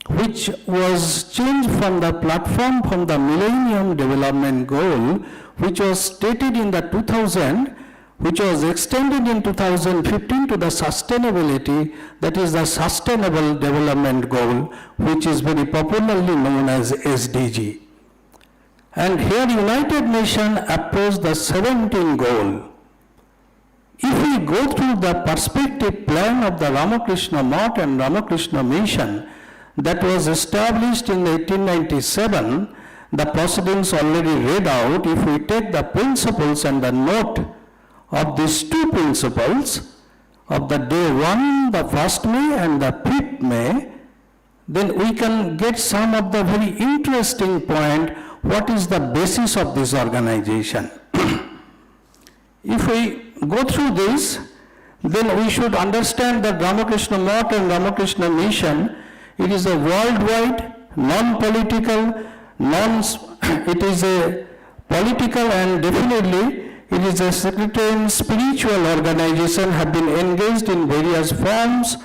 which was changed from the platform from the Millennium Development Goal, which was stated in the 2000, which was extended in 2015 to the sustainability, that is the Sustainable Development Goal, which is very popularly known as SDG. And here United Nations approached the 17th goal. If we go through the perspective plan of the Ramakrishna Math and Ramakrishna Mission that was established in 1897, the proceedings already read out, if we take the principles and the note of these two principles of the day 1, the 1st May and the 5th May, then we can get some of the very interesting point, what is the basis of this organization. If we go through this, then we should understand that Ramakrishna Math and Ramakrishna Mission, it is a worldwide, non-political, it is a political and definitely it is a sectarian spiritual organization, have been engaged in various forms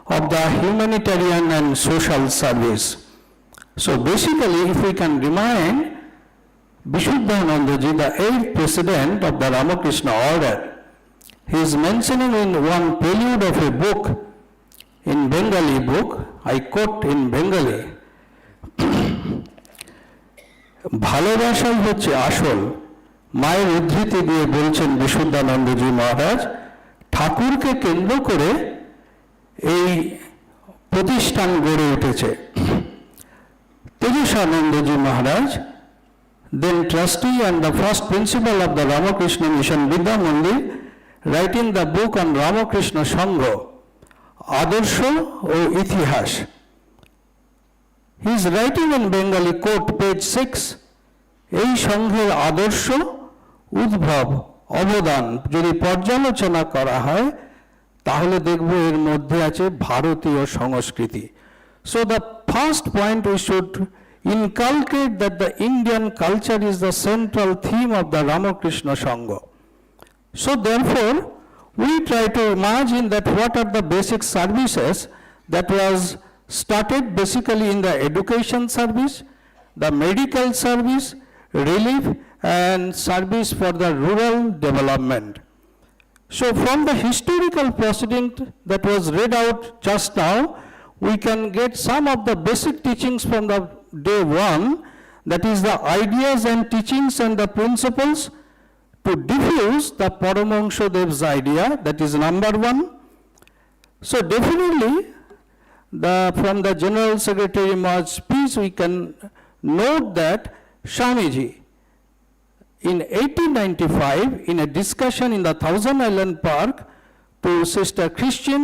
of the humanitarian and social service. So basically, if we can remind, Vishuddhanandaji, the 8th president of the Ramakrishna order, he is mentioning in one prelude of a book, in Bengali book, I quote in Bengali, ভালোবাসাই হচ্ছে আসল, মায়ের উদ্ধৃতি দিয়ে বলছেন বিশুদ্ধানন্দজি মহারাজ, ঠাকুরকে কেন্দ্র করে এই প্রতিষ্ঠান গড়ে উঠেছে। তেজস্বানন্দজি মহারাজ, then trustee and the first principal of the Ramakrishna Mission Vidya Mandir, writing the book on Ramakrishna Sangha, Adarsha o Itihas. He is writing in Bengali, quote, page 6, এই সংঘের আদর্শ, উদ্ভব, অবদান যদি পর্যালোচনা করা হয় তাহলে দেখব এর মধ্যে আছে ভারতীয় সংস্কৃতি। So the first point we should inculcate that the Indian culture is the central theme of the Ramakrishna Sangha. So therefore, we try to imagine that what are the basic services that was started basically in the education service, the medical service, relief and service for the rural development. So from the historical proceeding that was read out just now, we can get some of the basic teachings from the day 1, that is the ideas and teachings and the principles to diffuse the Paramahansa Dev's idea, that is number 1. So definitely from the General Secretary Maharaj's speech we can note that Swamiji in 1895 in a discussion in the Thousand Island Park to Sister Christian,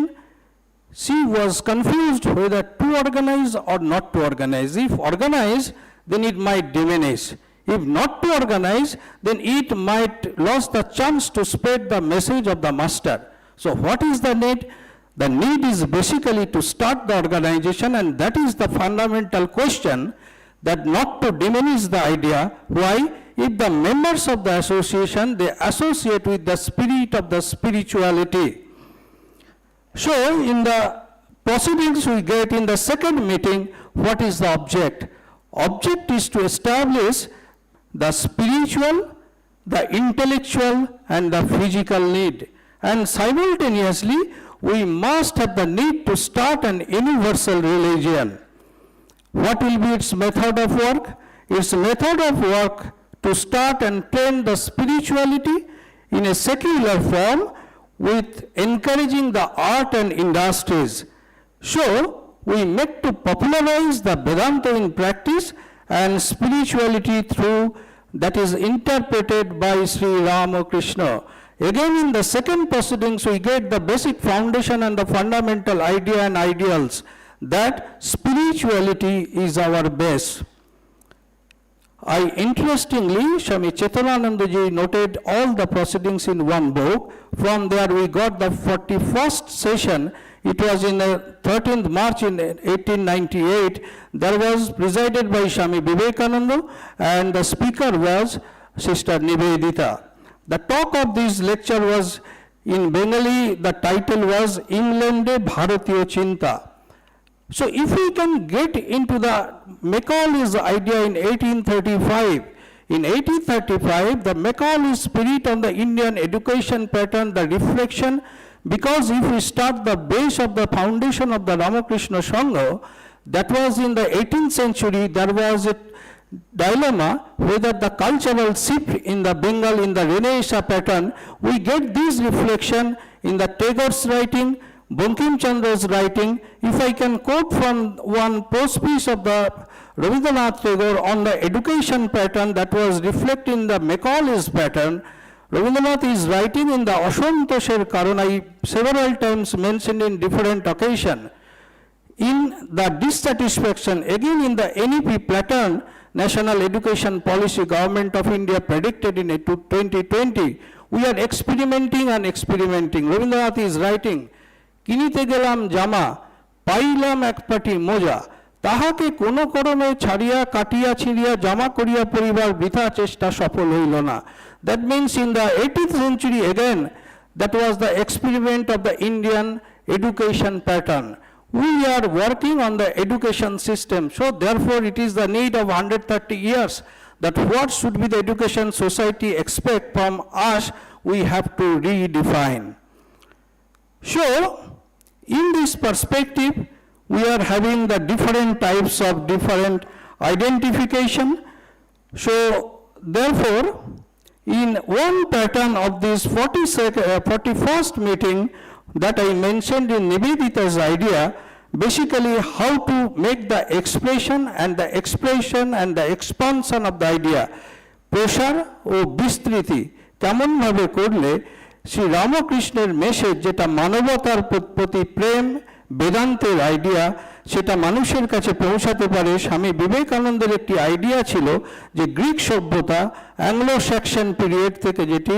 she was confused whether to organize or not to organize. If organize, then it might diminish. If not to organize, then it might lose the chance to spread the message of the master. So what is the need? The need is basically to start the organization, and that is the fundamental question, that not to diminish the idea. Why? If the members of the association, they associate with the spirit of the spirituality. So in the proceedings we get in the second meeting, what is the object? Object is to establish the spiritual, the intellectual and the physical need. And simultaneously we must have the need to start an universal religion. What will be its method of work? Its method of work to start and train the spirituality in a secular form with encouraging the art and industries. So, we make to popularize the Vedanta in practice and spirituality through that is interpreted by Sri Ramakrishna. Again, in the second proceedings, we get the basic foundation and the fundamental idea and ideals that spirituality is our base. Interestingly, Swami Chaitanandaji noted all the proceedings in one book. From there we got the 41st session. It was in 13th March in 1898. There was presided by Swami Vivekananda and the speaker was Sister Nivedita. The talk of this lecture was in Bengali, the title was Inglande Bharatiya Chinta. So if we can get into the Macaulay's idea in 1835, the Macaulay's spirit on the Indian education pattern, the reflection, because if we start the base of the foundation of the Ramakrishna Sangha, that was in the 18th century, there was a dilemma whether the cultural shift in the Bengal in the Renaissance pattern, we get this reflection in the Tagore's writing, Bankim Chandra's writing. If I can quote from one prose piece of the Rabindranath Tagore on the education pattern that was reflected in the Macaulay's pattern, Rabindranath is writing in the Asantosher Karana, several times mentioned in different occasions. In the dissatisfaction, again in the NEP pattern, National Education Policy Government of India predicted in 2020, we are experimenting and experimenting. Rabindranath is writing, কিনিতে গেলাম জামা পাইলাম এক পাটি মোজা তাহাকে কোন করমে ছাড়িয়া কাটিয়া ছিড়িয়া জামা করিয়া পরিবার বৃথা চেষ্টা সফল হইল না. That means in the 18th century again, that was the experiment of the Indian education pattern. We are working on the education system, so therefore it is the need of 130 years that what should be the education society expect from us, we have to redefine. So, in this perspective, we are having the different types of different identification. So, therefore, in one pattern of this 41st meeting that I mentioned in Nivedita's idea, basically how to make the expression and the expansion of the idea. Prashar or Bistriti, কেমন ভাবে করলে শ্রী রামকৃষ্ণের message যেটা মানবতার প্রতি প্রেম বেদান্তের idea সেটা মানুষের কাছে পৌঁছাতে পারে। স্বামী বিবেকানন্দের একটি আইডিয়া ছিল যে গ্রিক সভ্যতা অ্যাংলো স্যাক্সন পিরিয়ড থেকে যেটি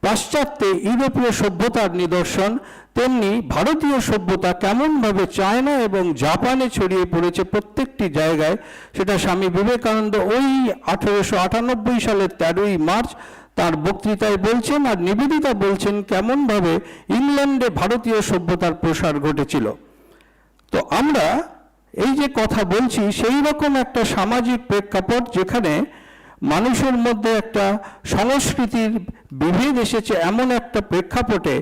পাশ্চাত্যে ইউরোপীয় সভ্যতার নিদর্শন, তেমনি ভারতীয় সভ্যতা কেমনভাবে চায়না এবং জাপানে ছড়িয়ে পড়েছে প্রত্যেকটি জায়গায়, সেটা স্বামী বিবেকানন্দ ওই 1898 সালের 13ই মার্চ তার বক্তৃতায় বলছেন। আর নিবেদিতা বলছেন কেমনভাবে ইংল্যান্ডে ভারতীয় সভ্যতার প্রসার ঘটেছিল। তো আমরা এই যে কথা বলছি সেই রকম একটা সামাজিক প্রেক্ষাপট যেখানে মানুষের মধ্যে একটা সংস্কৃতির বিভেদ এসেছে, এমন একটা প্রেক্ষাপটে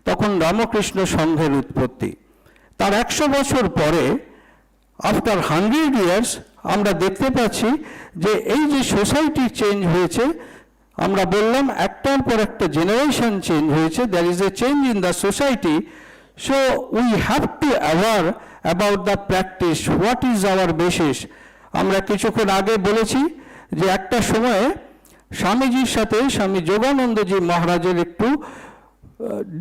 তখন রামকৃষ্ণ সংঘের উৎপত্তি। তার 100 বছর পরে, আফটার 100 ইয়ার্স, আমরা দেখতে পাচ্ছি যে এই যে সোসাইটি চেঞ্জ হয়েছে, আমরা বললাম একটার পর একটা জেনারেশন চেঞ্জ হয়েছে, there is a change in the society. So we have to aware about the practice, what is our basis. আমরা কিছুক্ষণ আগে বলেছি যে একটা সময়ে স্বামীজির সাথে স্বামী যোগানন্দজি মহারাজের একটু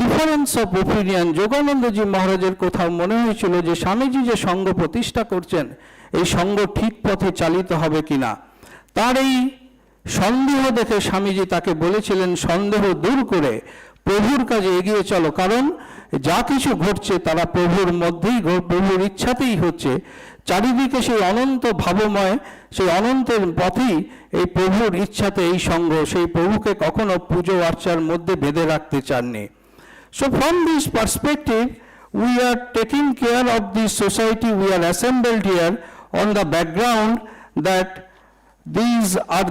ডিফারেন্স অফ ওপিনিয়ন। যোগানন্দজি মহারাজের কোথাও মনে হয়েছিল যে স্বামীজি যে সঙ্ঘ প্রতিষ্ঠা করছেন এই সঙ্ঘ ঠিক পথে চালিত হবে কিনা। তার এই সন্দেহ দেখে স্বামীজি তাকে বলেছিলেন সন্দেহ দূর করে প্রভুর কাজে এগিয়ে চলো, কারণ যা কিছু ঘটছে তারা প্রভুর মধ্যেই, প্রভুর ইচ্ছাতেই হচ্ছে। চারিদিকে সেই অনন্ত ভাবময়, সেই অনন্তের পথেই এই প্রভুর ইচ্ছাতে এই সঙ্ঘ, সেই প্রভুকে কখনো পুজো অর্চার মধ্যে বেঁধে রাখতে চাননি। So from this perspective we are taking care of this society, we are assembled here on the background that these are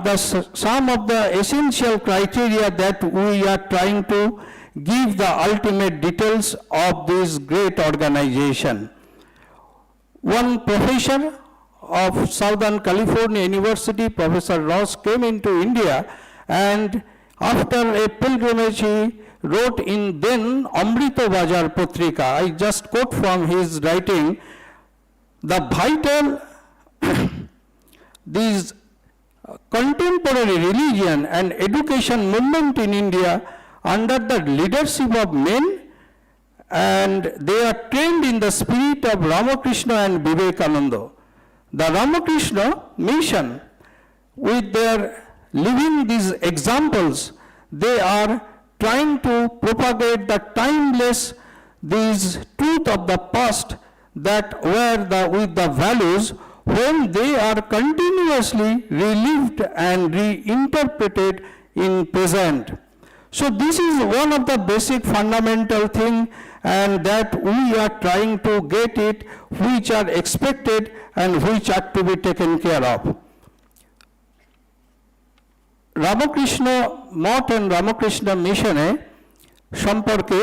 some of the essential criteria that we are trying to give the ultimate details of this great organization. One professor of Southern California University, Professor Ross, came into India, and after a pilgrimage he wrote in then Amrita Bajar Patrika, I just quote from his writing, the vital these contemporary religion and education movement in India under the leadership of men, and they are trained in the spirit of Ramakrishna and Vivekananda. The Ramakrishna mission, with their living these examples, they are trying to propagate the timeless, these truth of the past that were with the values when they are continuously relived and reinterpreted in present. So this is one of the basic fundamental thing, and that we are trying to get it, which are expected and which are to be taken care of. Ramakrishna Math and Ramakrishna মিশনে সম্পর্কে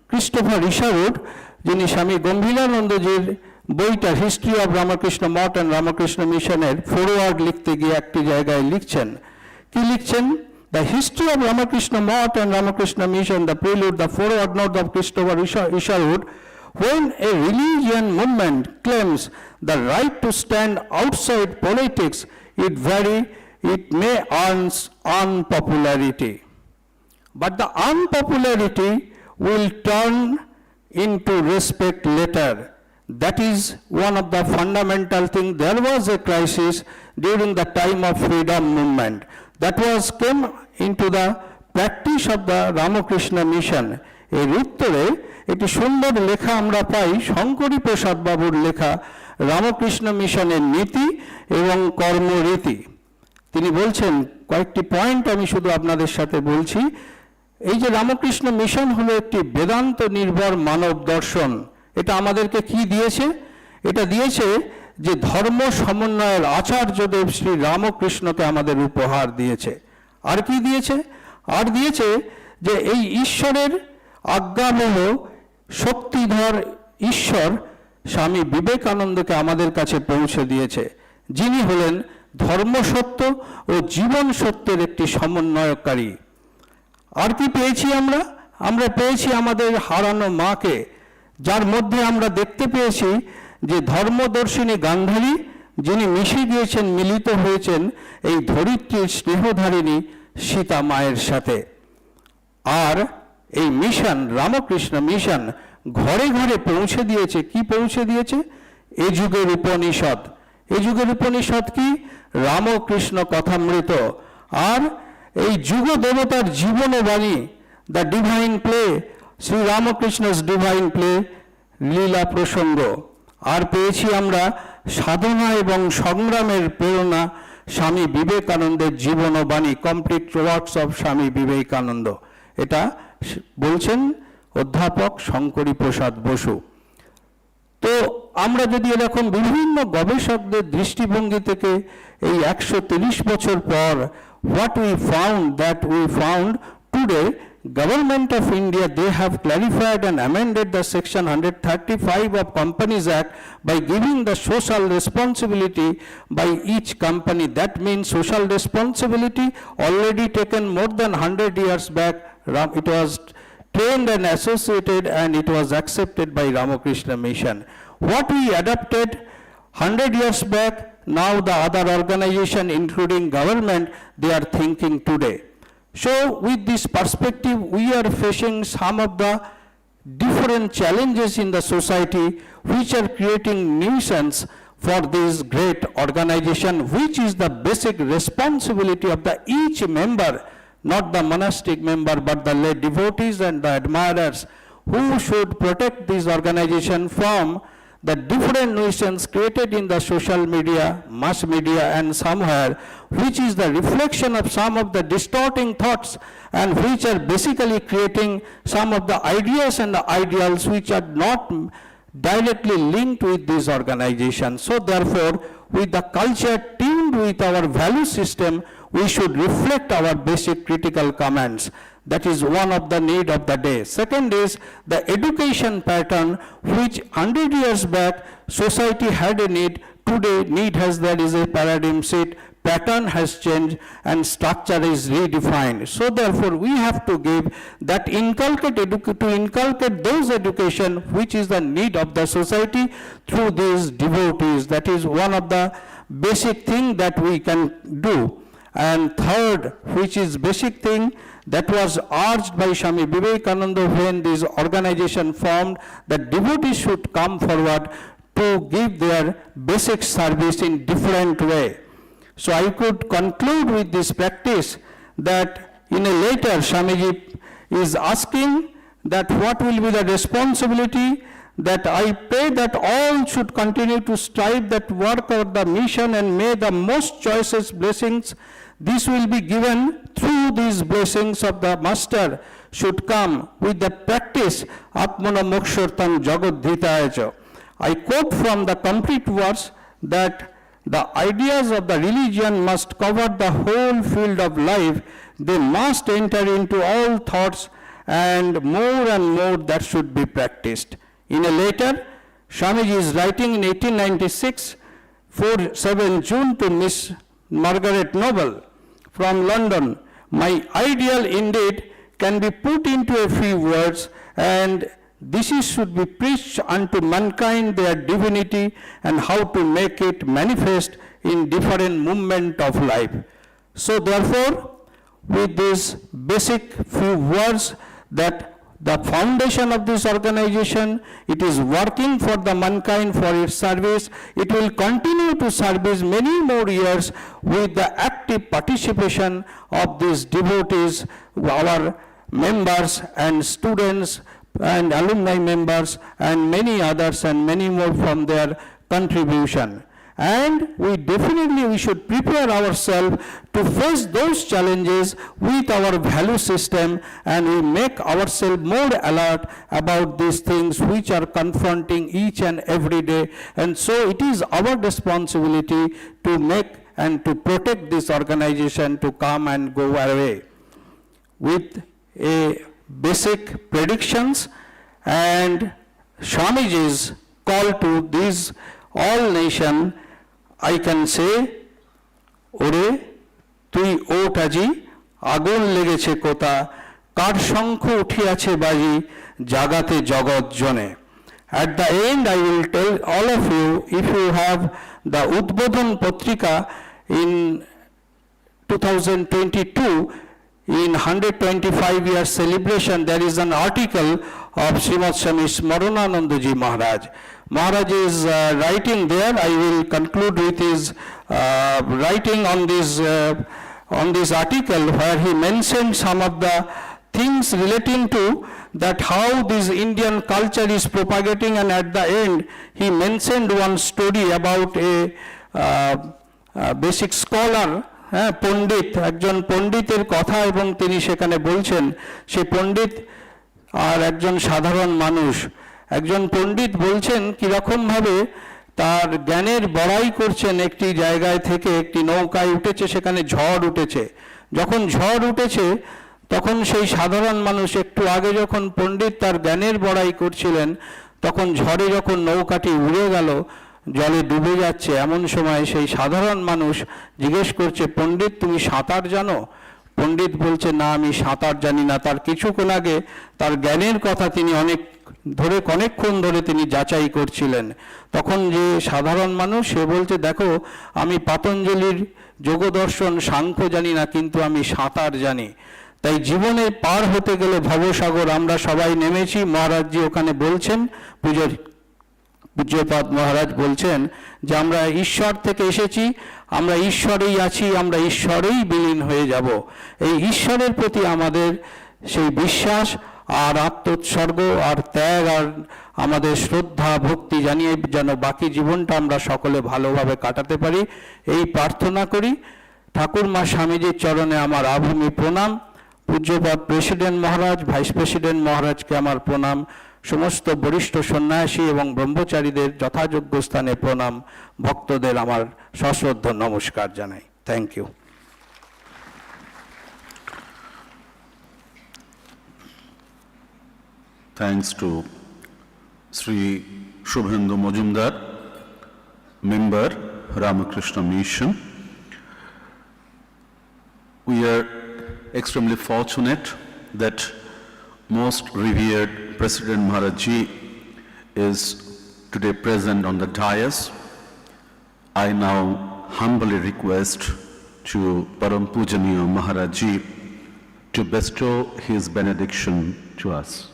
Christopher রিশারুড, যিনি স্বামী গম্ভীরানন্দজির বইটা history of Ramakrishna Math and Ramakrishna মিশনের forward লিখতে গিয়ে একটি জায়গায় লিখছেন, কি লিখছেন? The history of Ramakrishna Math and Ramakrishna Mission, the prelude, the foreword note of Christopher Isherwood, when a religion movement claims the right to stand outside politics, it may earn unpopularity. But the unpopularity will turn into respect later. That is one of the fundamental things. There was a crisis during the time of freedom movement. That was came into the practice of the Ramakrishna mission. এর উত্তরে একটি সুন্দর লেখা আমরা পাই শঙ্করী প্রসাদ বাবুর লেখা রামকৃষ্ণ মিশনের নীতি এবং কর্মরীতি। তিনি বলছেন, কয়েকটি পয়েন্ট আমি শুধু আপনাদের সাথে বলছি। এই যে রামকৃষ্ণ মিশন হলো একটি বেদান্ত নির্ভর মানব দর্শন। এটা আমাদেরকে কি দিয়েছে? এটা দিয়েছে যে ধর্ম সমন্বয়ের আচার্যদেব শ্রী রামকৃষ্ণকে আমাদের উপহার দিয়েছে। আর কি দিয়েছে? আর দিয়েছে যে এই ঈশ্বরের আজ্ঞাবহ শক্তিধর ঈশ্বর স্বামী বিবেকানন্দকে আমাদের কাছে পৌঁছে দিয়েছে, যিনি হলেন ধর্মসত্য ও জীবন সত্যের একটি সমন্বয়কারী। আর কি পেয়েছি আমরা? আমরা পেয়েছি আমাদের হারানো মাকে, যার মধ্যে আমরা দেখতে পেয়েছি যে ধর্মদর্শিনী গান্ধারী, যিনি মিশে গিয়েছেন, মিলিত হয়েছেন এই ধরিত্রীর স্নেহধারিণী সীতা মায়ের সাথে। আর এই মিশন, রামকৃষ্ণ মিশন, ঘরে ঘরে পৌঁছে দিয়েছে। কি পৌঁছে দিয়েছে? এ যুগের উপনিষদ। এ যুগের উপনিষদ কি? রামকৃষ্ণ কথামৃত। আর এই যুগ দেবতার জীবনবাণী, the divine play, Shri Ramakrishna's divine play, Leela Prasanga. আর পেয়েছি আমরা সাধনা এবং সংগ্রামের প্রেরণা স্বামী বিবেকানন্দের Jibanbani, complete works of Swami Vivekananda. এটা বলছেন অধ্যাপক শঙ্করী প্রসাদ বসু। তো আমরা যদি এরকম বিভিন্ন গবেষকদের দৃষ্টিভঙ্গি থেকে এই 130 বছর পর what we found today, Government of India, they have clarified and amended the section 135 of Companies Act by giving the social responsibility by each company. That means social responsibility already taken more than 100 years back. It was trained and associated and it was accepted by Ramakrishna Mission. What we adopted 100 years back, now the other organization including government, they are thinking today. So with this perspective, we are facing some of the different challenges in the society which are creating nuisance for this great organization, which is the basic responsibility of the each member, not the monastic member, but the lay devotees and the admirers, who should protect this organization from the different nuisance created in the social media, mass media, and somewhere, which is the reflection of some of the distorting thoughts and which are basically creating some of the ideas and the ideals which are not directly linked with this organization. So therefore, with the culture tuned with our value system, we should reflect our basic critical comments. That is one of the need of the day. Second is the education pattern, which 100 years back society had a need. Today need has, there is a paradigm shift, pattern has changed and structure is redefined. So therefore we have to give that inculcate those education which is the need of the society through these devotees. That is one of the basic thing that we can do. And third, which is basic thing that was urged by Swami Vivekananda when this organization formed, that devotees should come forward to give their basic service in different way. So I could conclude with this practice that in a letter Swamiji is asking that what will be the responsibility, that I pray that all should continue to strive that work of the mission and may the most choicest blessings, this will be given through these blessings of the Master should come with the practice Atmana Mokshortam Jagodhitayacha. I quote from the complete verse that the ideas of the religion must cover the whole field of life. They must enter into all thoughts and more that should be practiced. In a letter, Swamiji is writing in 1896, 7 June to Miss Margaret Noble from London. My ideal indeed can be put into a few words, and this should be preached unto mankind their divinity and how to make it manifest in different movement of life. So therefore, with these basic few words, that the foundation of this organization, it is working for the mankind for its service. It will continue to service many more years with the active participation of these devotees, our members and students and alumni members and many others and many more from their contribution. And we should prepare ourselves to face those challenges with our value system, and we make ourselves more alert about these things which are confronting each and every day. And so it is our responsibility to make and to protect this organization to come and go away with a basic predictions and Swamiji's call to these all nation. I can say, Ore, tui oat aji, agun legeche kota, kar shankho uthiache baji, jagate jagat jone. At the end, I will tell all of you, if you have the Udbodhan Patrika in 2022, in 125 years celebration, there is an article of Srimad Swami Smarananandaji Maharaj. Maharaj is writing there. I will conclude with his writing on this article, where he mentioned some of the things relating to that how this Indian culture is propagating, and at the end he mentioned one story about a basic scholar, পণ্ডিত, একজন পণ্ডিতের কথা, এবং তিনি সেখানে বলছেন সে পণ্ডিত আর একজন সাধারণ মানুষ। একজন পণ্ডিত বলছেন কিরকমভাবে তার জ্ঞানের বড়াই করছেন, একটি জায়গায় থেকে একটি নৌকায় উঠেছে, সেখানে ঝড় উঠেছে। যখন ঝড় উঠেছে তখন সেই সাধারণ মানুষ, একটু আগে যখন পণ্ডিত তার জ্ঞানের বড়াই করছিলেন, তখন ঝড়ে যখন নৌকাটি উড়ে গেল, জলে ডুবে যাচ্ছে, এমন সময় সেই সাধারণ মানুষ জিজ্ঞেস করছে, পণ্ডিত তুমি সাঁতার জানো? পণ্ডিত বলছে, না আমি সাঁতার জানি না। তার কিছুক্ষণ আগে তার জ্ঞানের কথা তিনি অনেকক্ষণ ধরে তিনি যাচাই করছিলেন। তখন যে সাধারণ মানুষ, সে বলছে, দেখো আমি পতঞ্জলির যোগদর্শন সাংখ্য জানি না, কিন্তু আমি সাঁতার জানি। তাই জীবনে পার হতে গেলে ভবসাগর আমরা সবাই নেমেছি। মহারাজজি ওখানে বলছেন, পূজ্যপাদ মহারাজ বলছেন যে আমরা ঈশ্বর থেকে এসেছি, আমরা ঈশ্বরেই আছি, আমরা ঈশ্বরেই বিলীন হয়ে যাব। এই ঈশ্বরের প্রতি আমাদের সেই বিশ্বাস আর আত্মোৎসর্গ আর ত্যাগ আর আমাদের শ্রদ্ধা ভক্তি জানিয়ে যেন বাকি জীবনটা আমরা সকলে ভালোভাবে কাটাতে পারি, এই প্রার্থনা করি। ঠাকুরমা স্বামীজির চরণে আমার আভূমি প্রণাম। পূজ্যপাদ প্রেসিডেন্ট মহারাজ, ভাইস প্রেসিডেন্ট মহারাজকে আমার প্রণাম। সমস্ত বরিষ্ঠ সন্ন্যাসী এবং ব্রহ্মচারীদের যথাযোগ্য স্থানে প্রণাম। ভক্তদের আমার সশ্রদ্ধ নমস্কার জানাই। Thank you. thanks to Sri Shuvendu Majumder, member, Ramakrishna Mission. We are extremely fortunate that most revered President Maharaj is today present on the dais. I now humbly request to Param Pujaniya Maharaj to bestow his benediction to us.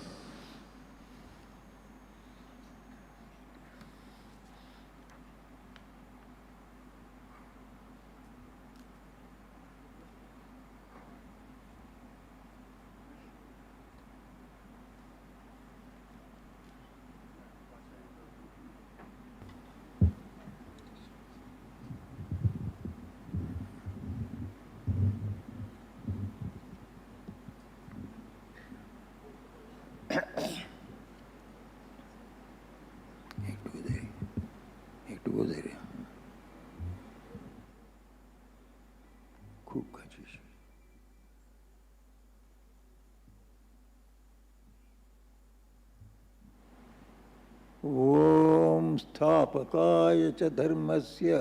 ॐ स्थापकाय च धर्मस्य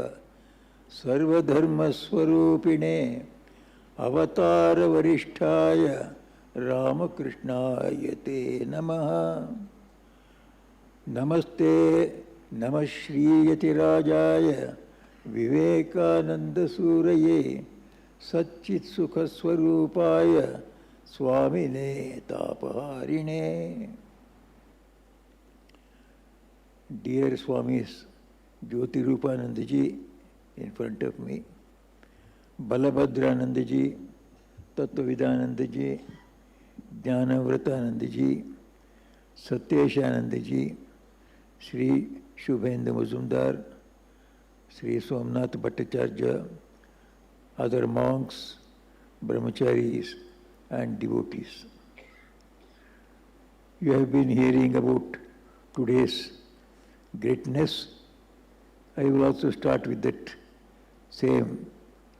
सर्वधर्मस्वरूपिणे अवतारवरिष्ठाय रामकृष्णाय ते नमः। नमस्ते नमः श्रीयतिराजाय विवेकानन्दसूरये सच्चित्सुखस्वरूपाय स्वामिने तापहारिणे। Dear Swamis, Jyotirupanandaji in front of me, Balabhadranandaji, Tattwavidanandaji, Jnanavratanandaji, Satyeshanandaji, Sri Shuvendu Majumder, Sri Somnath Bhattacharyya, other monks, Brahmacharis and devotees. You have been hearing about today's greatness. I will also start with that same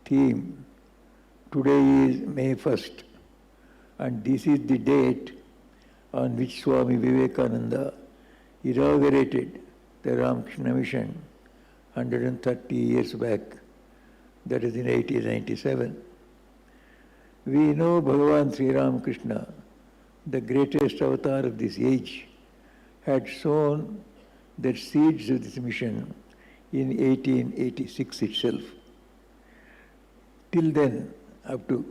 theme. Today is May 1st, and this is the date on which Swami Vivekananda inaugurated the Ramakrishna Mission 130 years back, that is in 1897. We know Bhagavan Sri Ramakrishna, the greatest avatar of this age, had sown the seeds of this mission in 1886 itself. Till then, up to,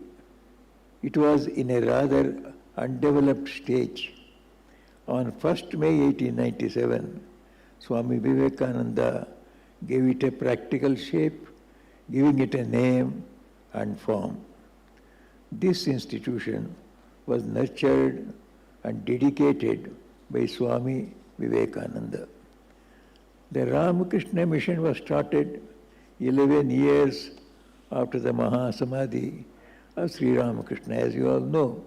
it was in a rather undeveloped stage. On 1st May 1897, Swami Vivekananda gave it a practical shape, giving it a name and form. This institution was nurtured and dedicated by Swami Vivekananda. The Ramakrishna Mission was started 11 years after the Mahasamadhi of Sri Ramakrishna, as you all know.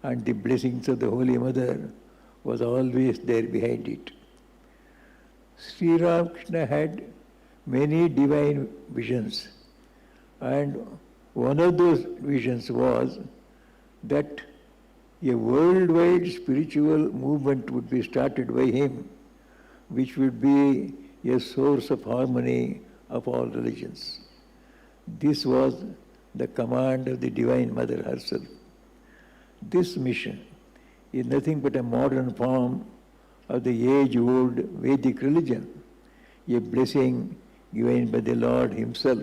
And the blessings of the Holy Mother was always there behind it. Sri Ramakrishna had many divine visions, and one of those visions was that a worldwide spiritual movement would be started by him, which would be a source of harmony of all religions. This was the command of the Divine Mother herself. This mission is nothing but a modern form of the age-old Vedic religion, a blessing given by the Lord himself.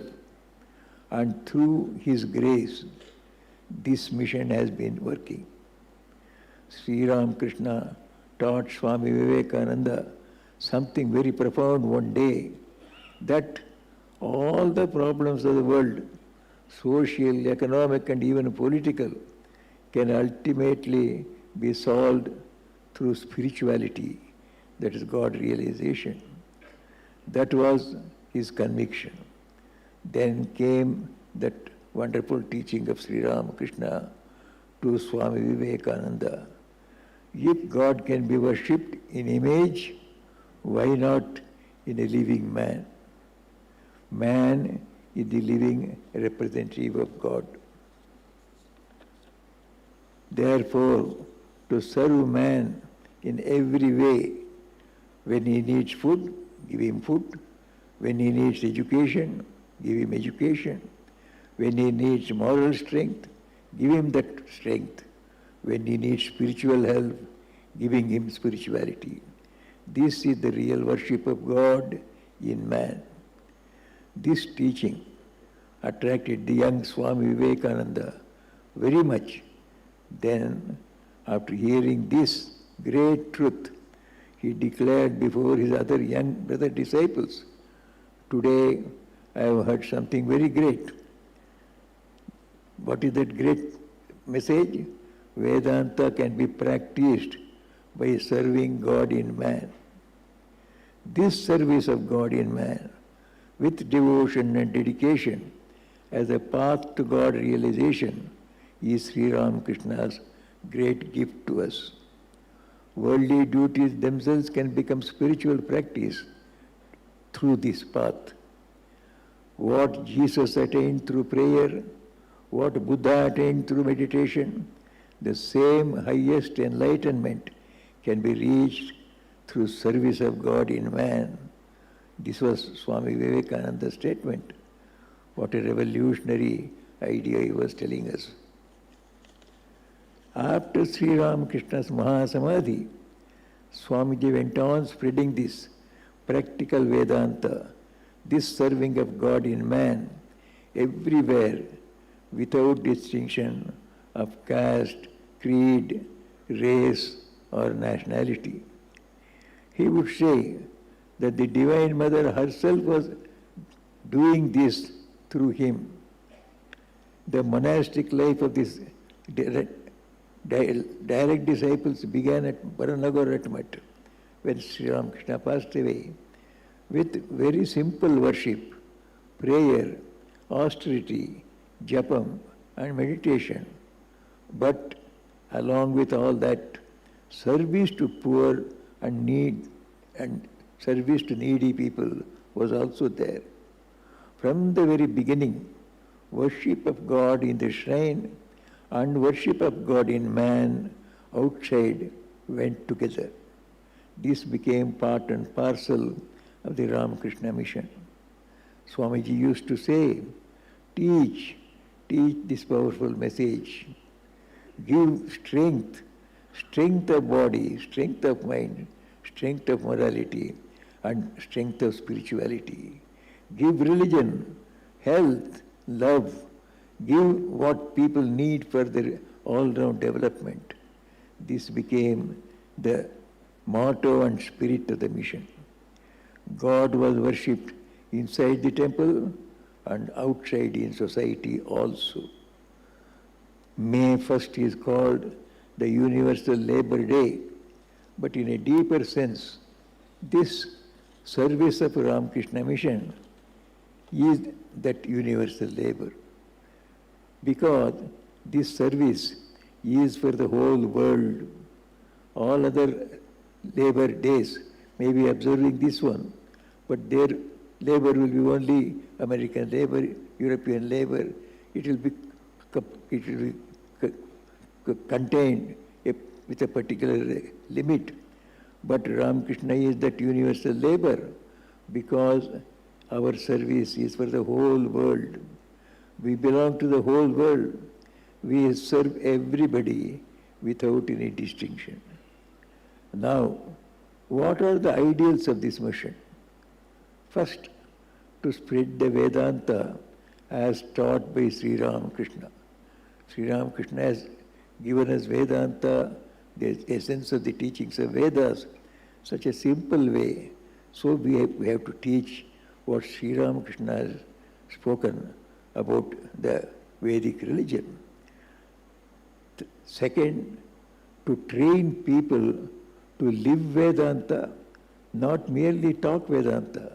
And through his grace, this mission has been working. Sri Ramakrishna taught Swami Vivekananda something very profound one day, that all the problems of the world, social, economic and even political, can ultimately be solved through spirituality, that is God realization. That was his conviction. Then came that wonderful teaching of Sri Ramakrishna to Swami Vivekananda. If God can be worshipped in image, why not in a living man? Man is the living representative of God. Therefore, to serve man in every way. When he needs food, give him food. When he needs education, give him education. When he needs moral strength, give him that strength. When he needs spiritual help, giving him spirituality. This is the real worship of God in man. This teaching attracted the young Swami Vivekananda very much. Then, after hearing this great truth, he declared before his other young brother disciples, "Today I have heard something very great." What is that great message? Vedanta can be practiced by serving God in man. This service of God in man, with devotion and dedication as a path to God realization, is Sri Ramakrishna's great gift to us. Worldly duties themselves can become spiritual practice through this path. What Jesus attained through prayer, what Buddha attained through meditation, the same highest enlightenment can be reached through service of God in man. This was Swami Vivekananda's statement. What a revolutionary idea he was telling us. After Sri Ramakrishna's Mahasamadhi, Swamiji went on spreading this practical Vedanta, this serving of God in man, everywhere, without distinction of caste, creed, race, or nationality. He would say that the Divine Mother herself was doing this through him. The monastic life of these direct disciples began at Baranagoratmat when Sri Ramakrishna passed away, with very simple worship, prayer, austerity, japam, and meditation. But along with all that, service to poor and need and service to needy people was also there. From the very beginning, worship of God in the shrine and worship of God in man outside went together. This became part and parcel of the Ramakrishna mission. Swamiji used to say, teach this powerful message. Give strength of body, strength of mind, strength of morality, and strength of spirituality. Give religion, health, love. Give what people need for their all-round development. This became the motto and spirit of the mission. God was worshipped inside the temple and outside in society also. May 1st is called the Universal Labor Day, but in a deeper sense, this service of Ramakrishna mission is that universal labor, because this service is for the whole world. All other labor days may be observing this one, but their labor will be only American labor, European labor. It will be contained with a particular limit. But Ramakrishna is that universal labor, because our service is for the whole world. We belong to the whole world. We serve everybody without any distinction. Now, what are the ideals of this mission? First, to spread the Vedanta as taught by Sri Ramakrishna. Sri Ramakrishna has given us Vedanta, the essence of the teachings of Vedas, such a simple way. So we have to teach what Sri Ramakrishna has spoken about the Vedic religion. Second, to train people to live Vedanta, not merely talk Vedanta,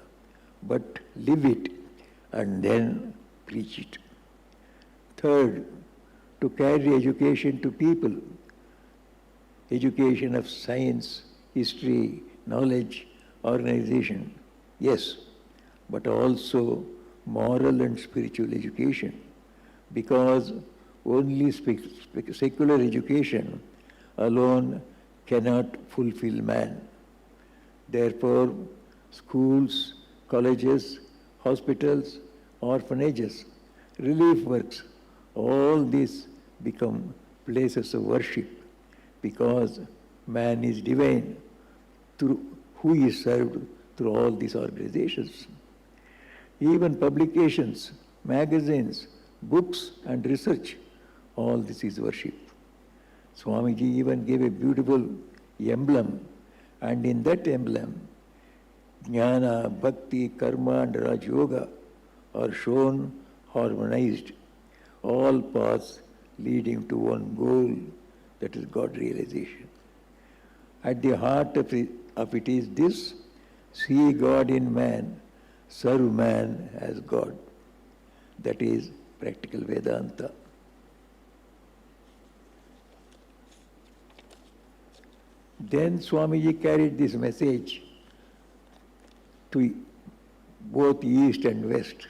but live it and then preach it. Third, to carry education to people, education of science, history, knowledge, organization, yes, but also moral and spiritual education, because only secular education alone cannot fulfill man. Therefore, schools, colleges, hospitals, orphanages, relief works, all these become places of worship because man is divine through who is served through all these organizations. Even publications, magazines, books and research, all this is worship. Swamiji even gave a beautiful emblem, and in that emblem, Jnana, Bhakti, Karma and Raj Yoga are shown harmonized, all paths leading to one goal, that is God realization. At the heart of it is this: see God in man, serve man as God. That is practical Vedanta. Then Swamiji carried this message to both East and West.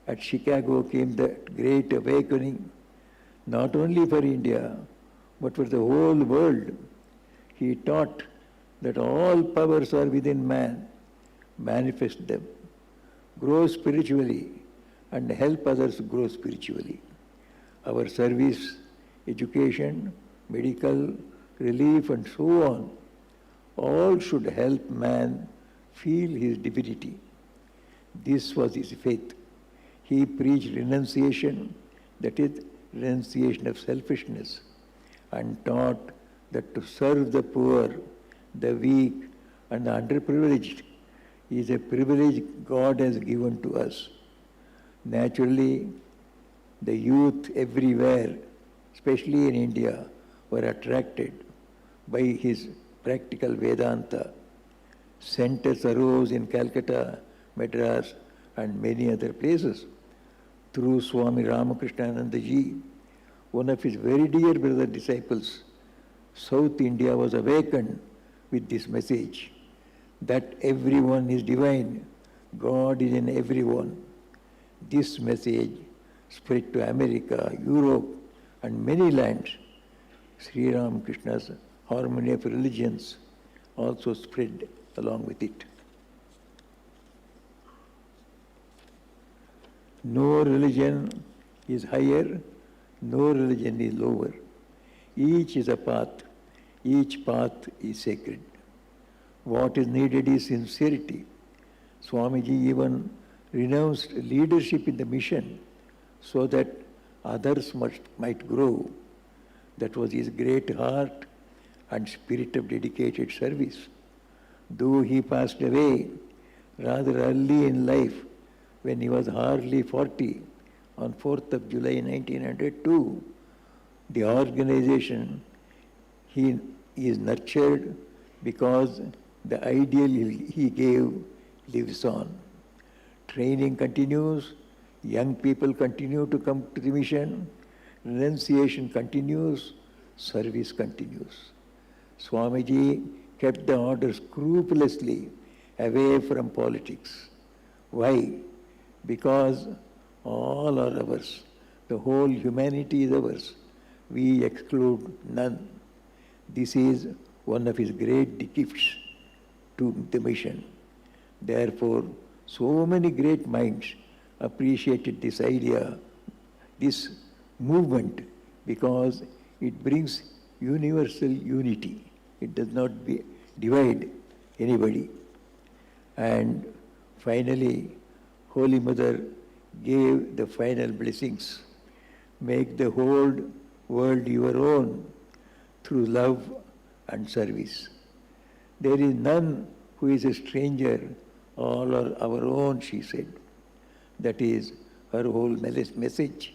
At Chicago came the Great Awakening, not only for India, but for the whole world. He taught that all powers are within man, manifest them, grow spiritually, and help others grow spiritually. Our service, education, medical, relief, and so on, all should help man feel his divinity. This was his faith. He preached renunciation, that is, renunciation of selfishness, and taught that to serve the poor, the weak, and the underprivileged is a privilege God has given to us. Naturally, the youth everywhere, especially in India, were attracted by his practical Vedanta. Centers arose in Calcutta, Madras, and many other places. Through Swami Ramakrishna, one of his very dear brother disciples, South India was awakened with this message that everyone is divine, God is in everyone. This message spread to America, Europe, and many lands. Sri Ramakrishna's harmony of religions also spread along with it. No religion is higher, no religion is lower. Each is a path, each path is sacred. What is needed is sincerity. Swamiji even renounced leadership in the mission so that others might grow. That was his great heart and spirit of dedicated service. Though he passed away rather early in life, when he was hardly 40, on 4th of July 1902, the organization he is nurtured because the ideal he gave lives on. Training continues, young people continue to come to the mission, renunciation continues, service continues. Swamiji kept the order scrupulously away from politics. Why? Because all are ours. The whole humanity is ours. We exclude none. This is one of his great gifts to the mission. Therefore, so many great minds appreciated this idea, this movement, because it brings universal unity. It does not divide anybody. And finally, Holy Mother gave the final blessings. Make the whole world your own through love and service. There is none who is a stranger, all are our own, she said. That is her whole message.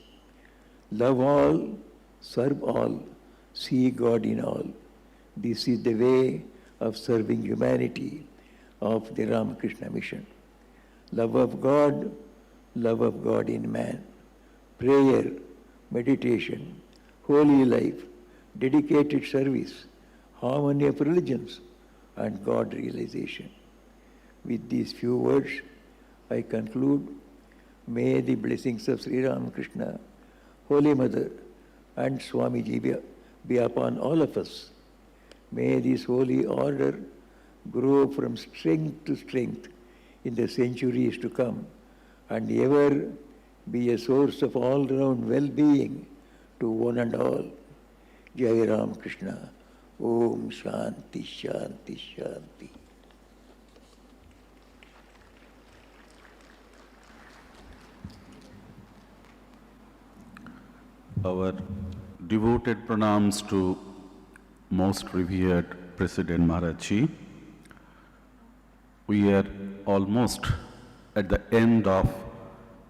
Love all, serve all, see God in all. This is the way of serving humanity of the Ramakrishna mission. Love of God in man, prayer, meditation, holy life, dedicated service, harmony of religions, and God realization. With these few words, I conclude. May the blessings of Sri Ramakrishna, Holy Mother, and Swamiji be upon all of us. May this holy order grow from strength to strength in the centuries to come and ever be a source of all-round well-being to one and all. Jai Ramakrishna. Om Shanti Shanti Shanti. Our devoted pranams to most revered President Maharaj. We are almost at the end of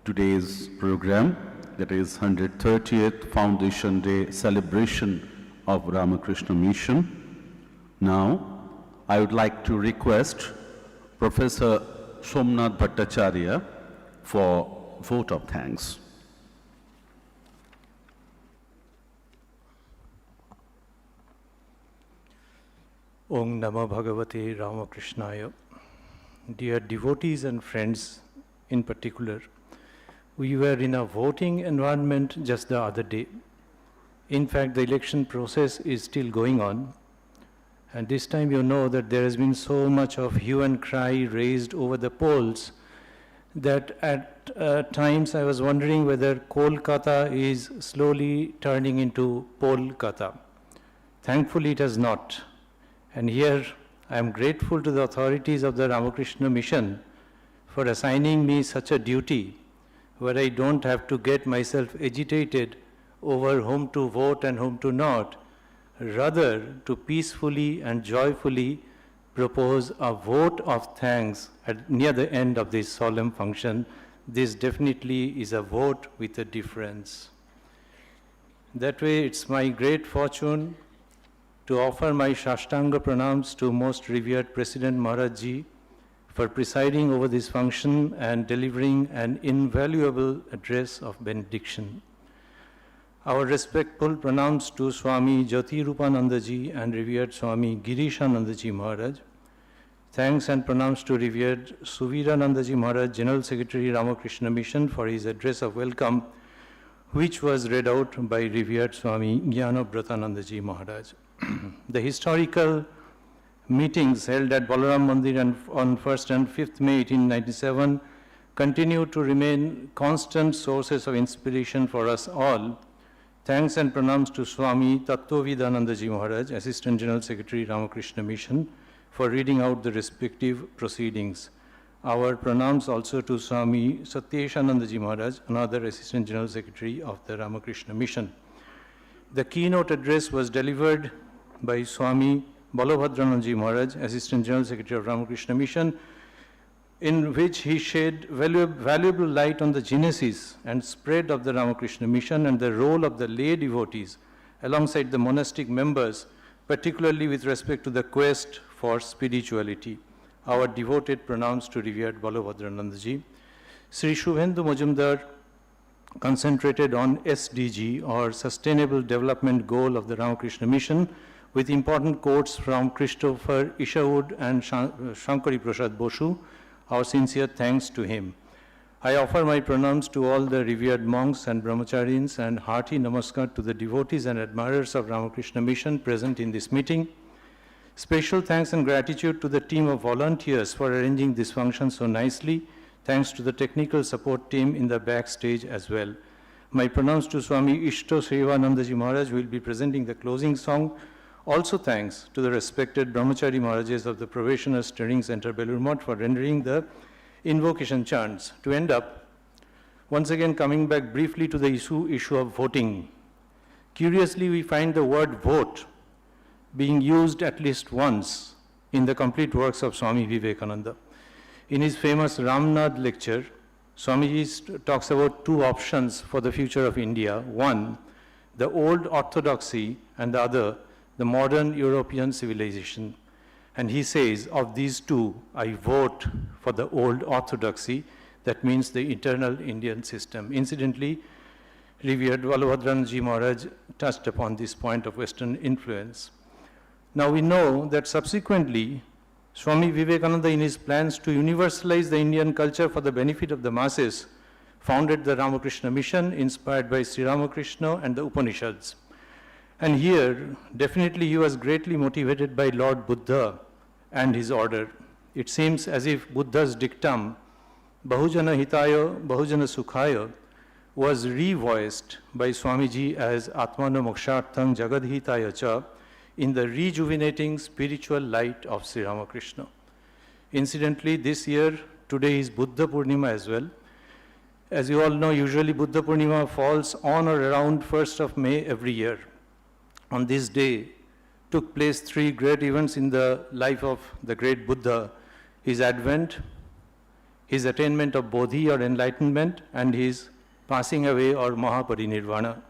today's program, that is 130th Foundation Day celebration of Ramakrishna Mission. Now, I would like to request Professor Somnath Bhattacharya for vote of thanks. Om Namo Bhagavate Ramakrishnaya. Dear devotees and friends in particular, we were in a voting environment just the other day. In fact, the election process is still going on. And this time you know that there has been so much of hue and cry raised over the polls that at times I was wondering whether Kolkata is slowly turning into Polkata. Thankfully it has not. And here I am grateful to the authorities of the Ramakrishna Mission for assigning me such a duty where I don't have to get myself agitated over whom to vote and whom to not, rather to peacefully and joyfully propose a vote of thanks near the end of this solemn function. This definitely is a vote with a difference. That way it's my great fortune to offer my Shashtanga pranams to most revered President Maharaj Ji for presiding over this function and delivering an invaluable address of benediction. Our respectful pranams to Swami Jyotirupanandaji and revered Swami Girishanandaji Maharaj. Thanks and pranams to revered Suviranandaji Maharaj, General Secretary Ramakrishna Mission, for his address of welcome, which was read out by revered Swami Jnanavratananda Maharaj. The historical meetings held at Balaram Mandir on 1st and 5th May 1897 continue to remain constant sources of inspiration for us all. Thanks and pranams to Swami Tattwavidananda Maharaj, Assistant General Secretary Ramakrishna Mission, for reading out the respective proceedings. Our pranams also to Swami Satyeshanandaji Maharaj, another Assistant General Secretary of the Ramakrishna Mission. The keynote address was delivered by Swami Balabhadrananda Maharaj, Assistant General Secretary of Ramakrishna Mission, in which he shed valuable light on the genesis and spread of the Ramakrishna Mission and the role of the lay devotees alongside the monastic members, particularly with respect to the quest for spirituality. Our devoted pranams to revered Balabhadrananda. Sri Shuvendu Majumder concentrated on SDG, or Sustainable Development Goal of the Ramakrishna Mission, with important quotes from Christopher Isherwood and Shankari Prasad Bosu. Our sincere thanks to him. I offer my pranams to all the revered monks and Brahmacharins and hearty namaskar to the devotees and admirers of Ramakrishna Mission present in this meeting. Special thanks and gratitude to the team of volunteers for arranging this function so nicely. Thanks to the technical support team in the backstage as well. My pranams to Swami Ishtasevananda Maharaj, who will be presenting the closing song. Also thanks to the respected Brahmachari Maharajas of the Probationers Training Center, Belur for rendering the invocation chants. To end up, once again coming back briefly to the issue of voting. Curiously, we find the word vote being used at least once in the complete works of Swami Vivekananda. In his famous Ramnad lecture, Swamiji talks about two options for the future of India. One, the old orthodoxy, and the other, the modern European civilization. And he says, of these two, I vote for the old orthodoxy. That means the eternal Indian system. Incidentally, revered Balabhadrananda Maharaj touched upon this point of Western influence. Now we know that subsequently, Swami Vivekananda, in his plans to universalize the Indian culture for the benefit of the masses, founded the Ramakrishna Mission, inspired by Sri Ramakrishna and the Upanishads. And here, definitely he was greatly motivated by Lord Buddha and his order. It seems as if Buddha's dictum, Bahujana Hitaya, Bahujana Sukhaya, was revoiced by Swamiji as Atmana Mokshartham Jagadhitaya Cha in the rejuvenating spiritual light of Sri Ramakrishna. Incidentally, this year, today is Buddha Purnima as well. As you all know, usually Buddha Purnima falls on or around 1st of May every year. On this day took place 3 great events in the life of the great Buddha: his advent, his attainment of Bodhi or enlightenment, and his passing away or Mahaparinirvana.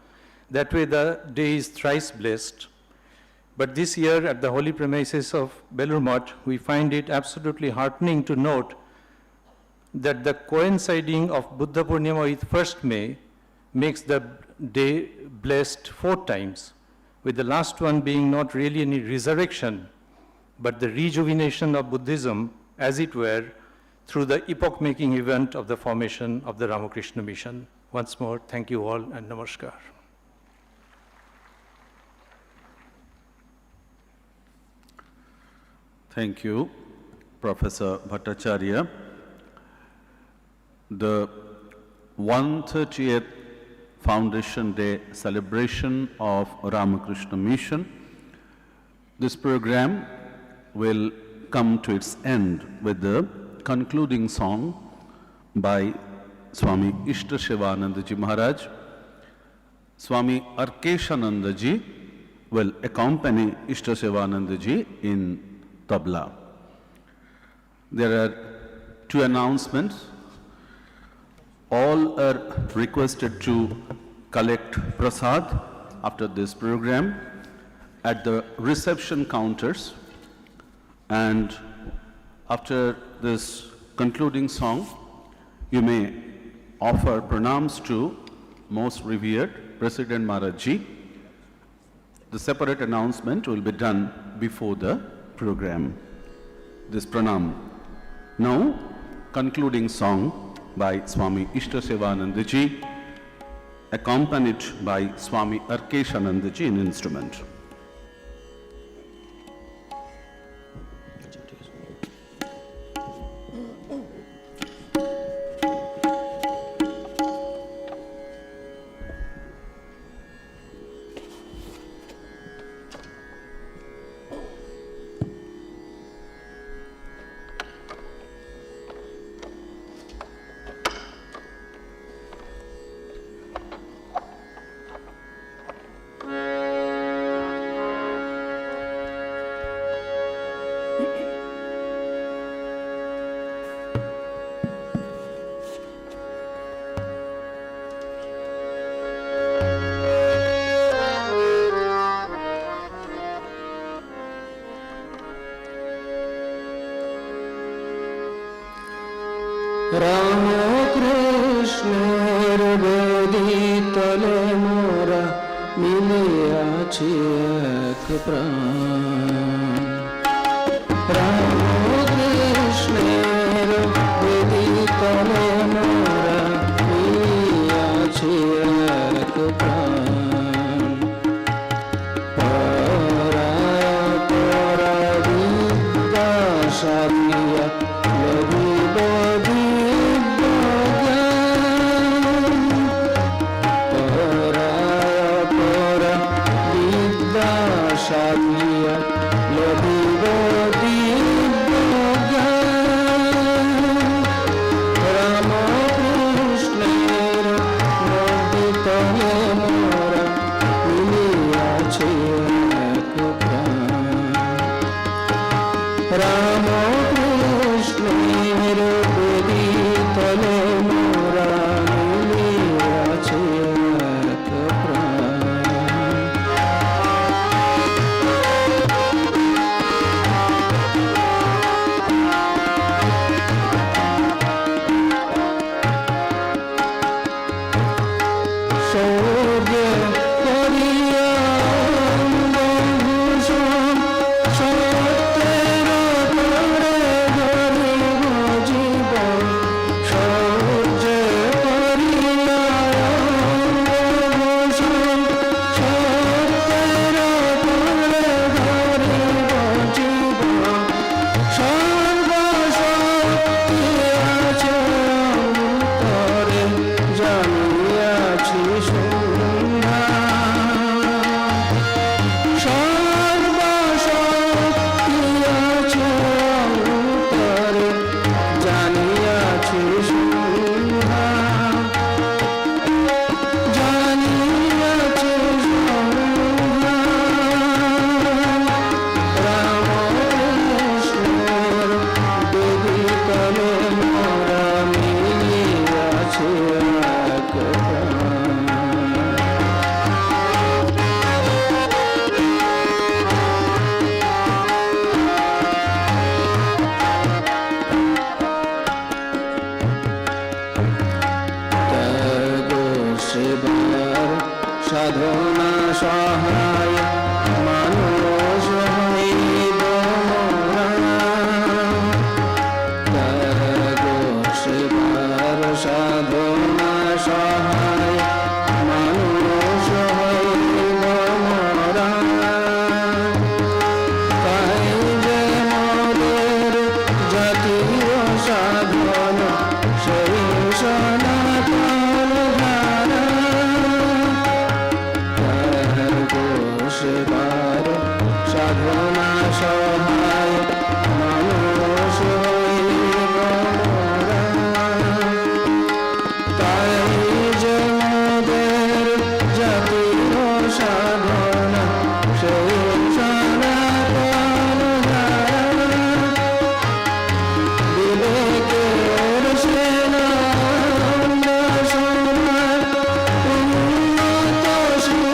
That way the day is thrice blessed. But this year at the holy premises of Belur Mutt, we find it absolutely heartening to note that the coinciding of Buddha Purnima with 1st May makes the day blessed 4 times, with the last one being not really any resurrection, but the rejuvenation of Buddhism, as it were, through the epoch-making event of the formation of the Ramakrishna Mission. Once more, thank you all and namaskar. Thank you, Professor Bhattacharya. The 130th Foundation Day celebration of Ramakrishna Mission. This program will come to its end with the concluding song by Swami Ishtasevananda Maharaj. Swami Arkeshanandaji will accompany Ishtasevananda in tabla. There are 2 announcements. All are requested to collect prasad after this program at the reception counters, and after this concluding song, you may offer pranams to Most Revered President Maharaj Ji. The separate announcement will be done before the program. This pranam. Now, concluding song by Swami Ishtasevananda, accompanied by Swami Arkeshananda in instrument. Ramakrishna Revedi Tale Mora Miliachi Ek Pran. Ramakrishna Revedi Tale Mora Miliachi Ek Pran. Para Para Vida Shadniya Levi Bodhi Shadniya Levi Bodhi Ramakrishna Revedi Tale Mora Miliachi Ek Pran. Ramakrishna Revedi Tale Mora Miliachi Ek Pran. Shorya Hariya Bhushan Shatera সহায় মানুষ হইব মোরা ত্যাগো সেবার সাধনা সহায় মানুষ হইব মোরা তাই যে মোদের জাতীয় সাধন সেই সনাতন ধারা ত্যাগো সেবার সাধনা সহায় মানুষ হইব মোরা তাই যে মোদের জাতীয় সাধনা সেই সনাতন ধারা বিবেকের সেনা আমরা সবাই উন্নতশীল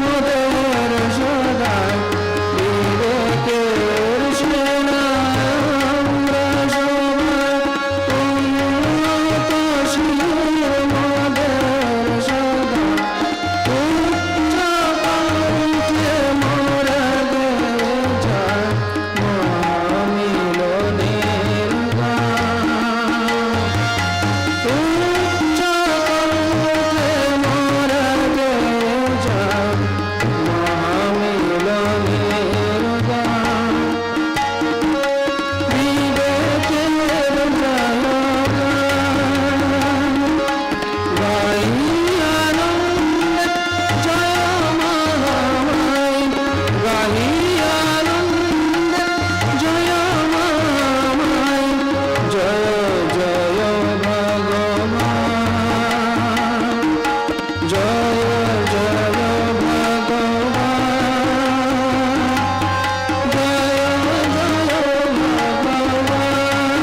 মোদের সদাই বিবেকের সেনা আমরা সবাই উন্নতশীল মোদের সদাই উচ্চ কণ্ঠে মোরা গেয়ে যায় মহামিলনের গান উচ্চ কণ্ঠে মোরা গেয়ে যায় মহামিলনের গান বিবেকের জয়গান গাই আনন্দে জয় মহামায় গাই আনন্দে জয় মহামায় জয় জয় ভগবান জয় জয় ভগবান জয় জয় ভগবান জয়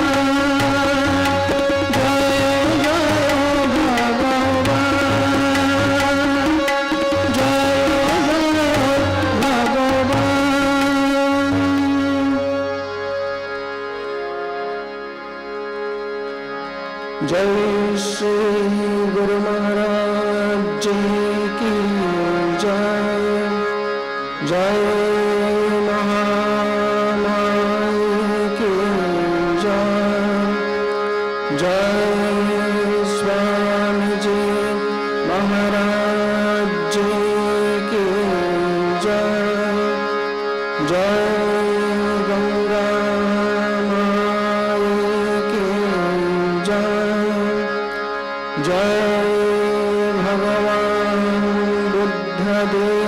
जय भगवान जय श्री गुरु महाराज जी की जय जय महामाई की जय जय स्वामी जी महाराज जी की जय जय गंगा माई की जय जय भगवान बुद्ध देव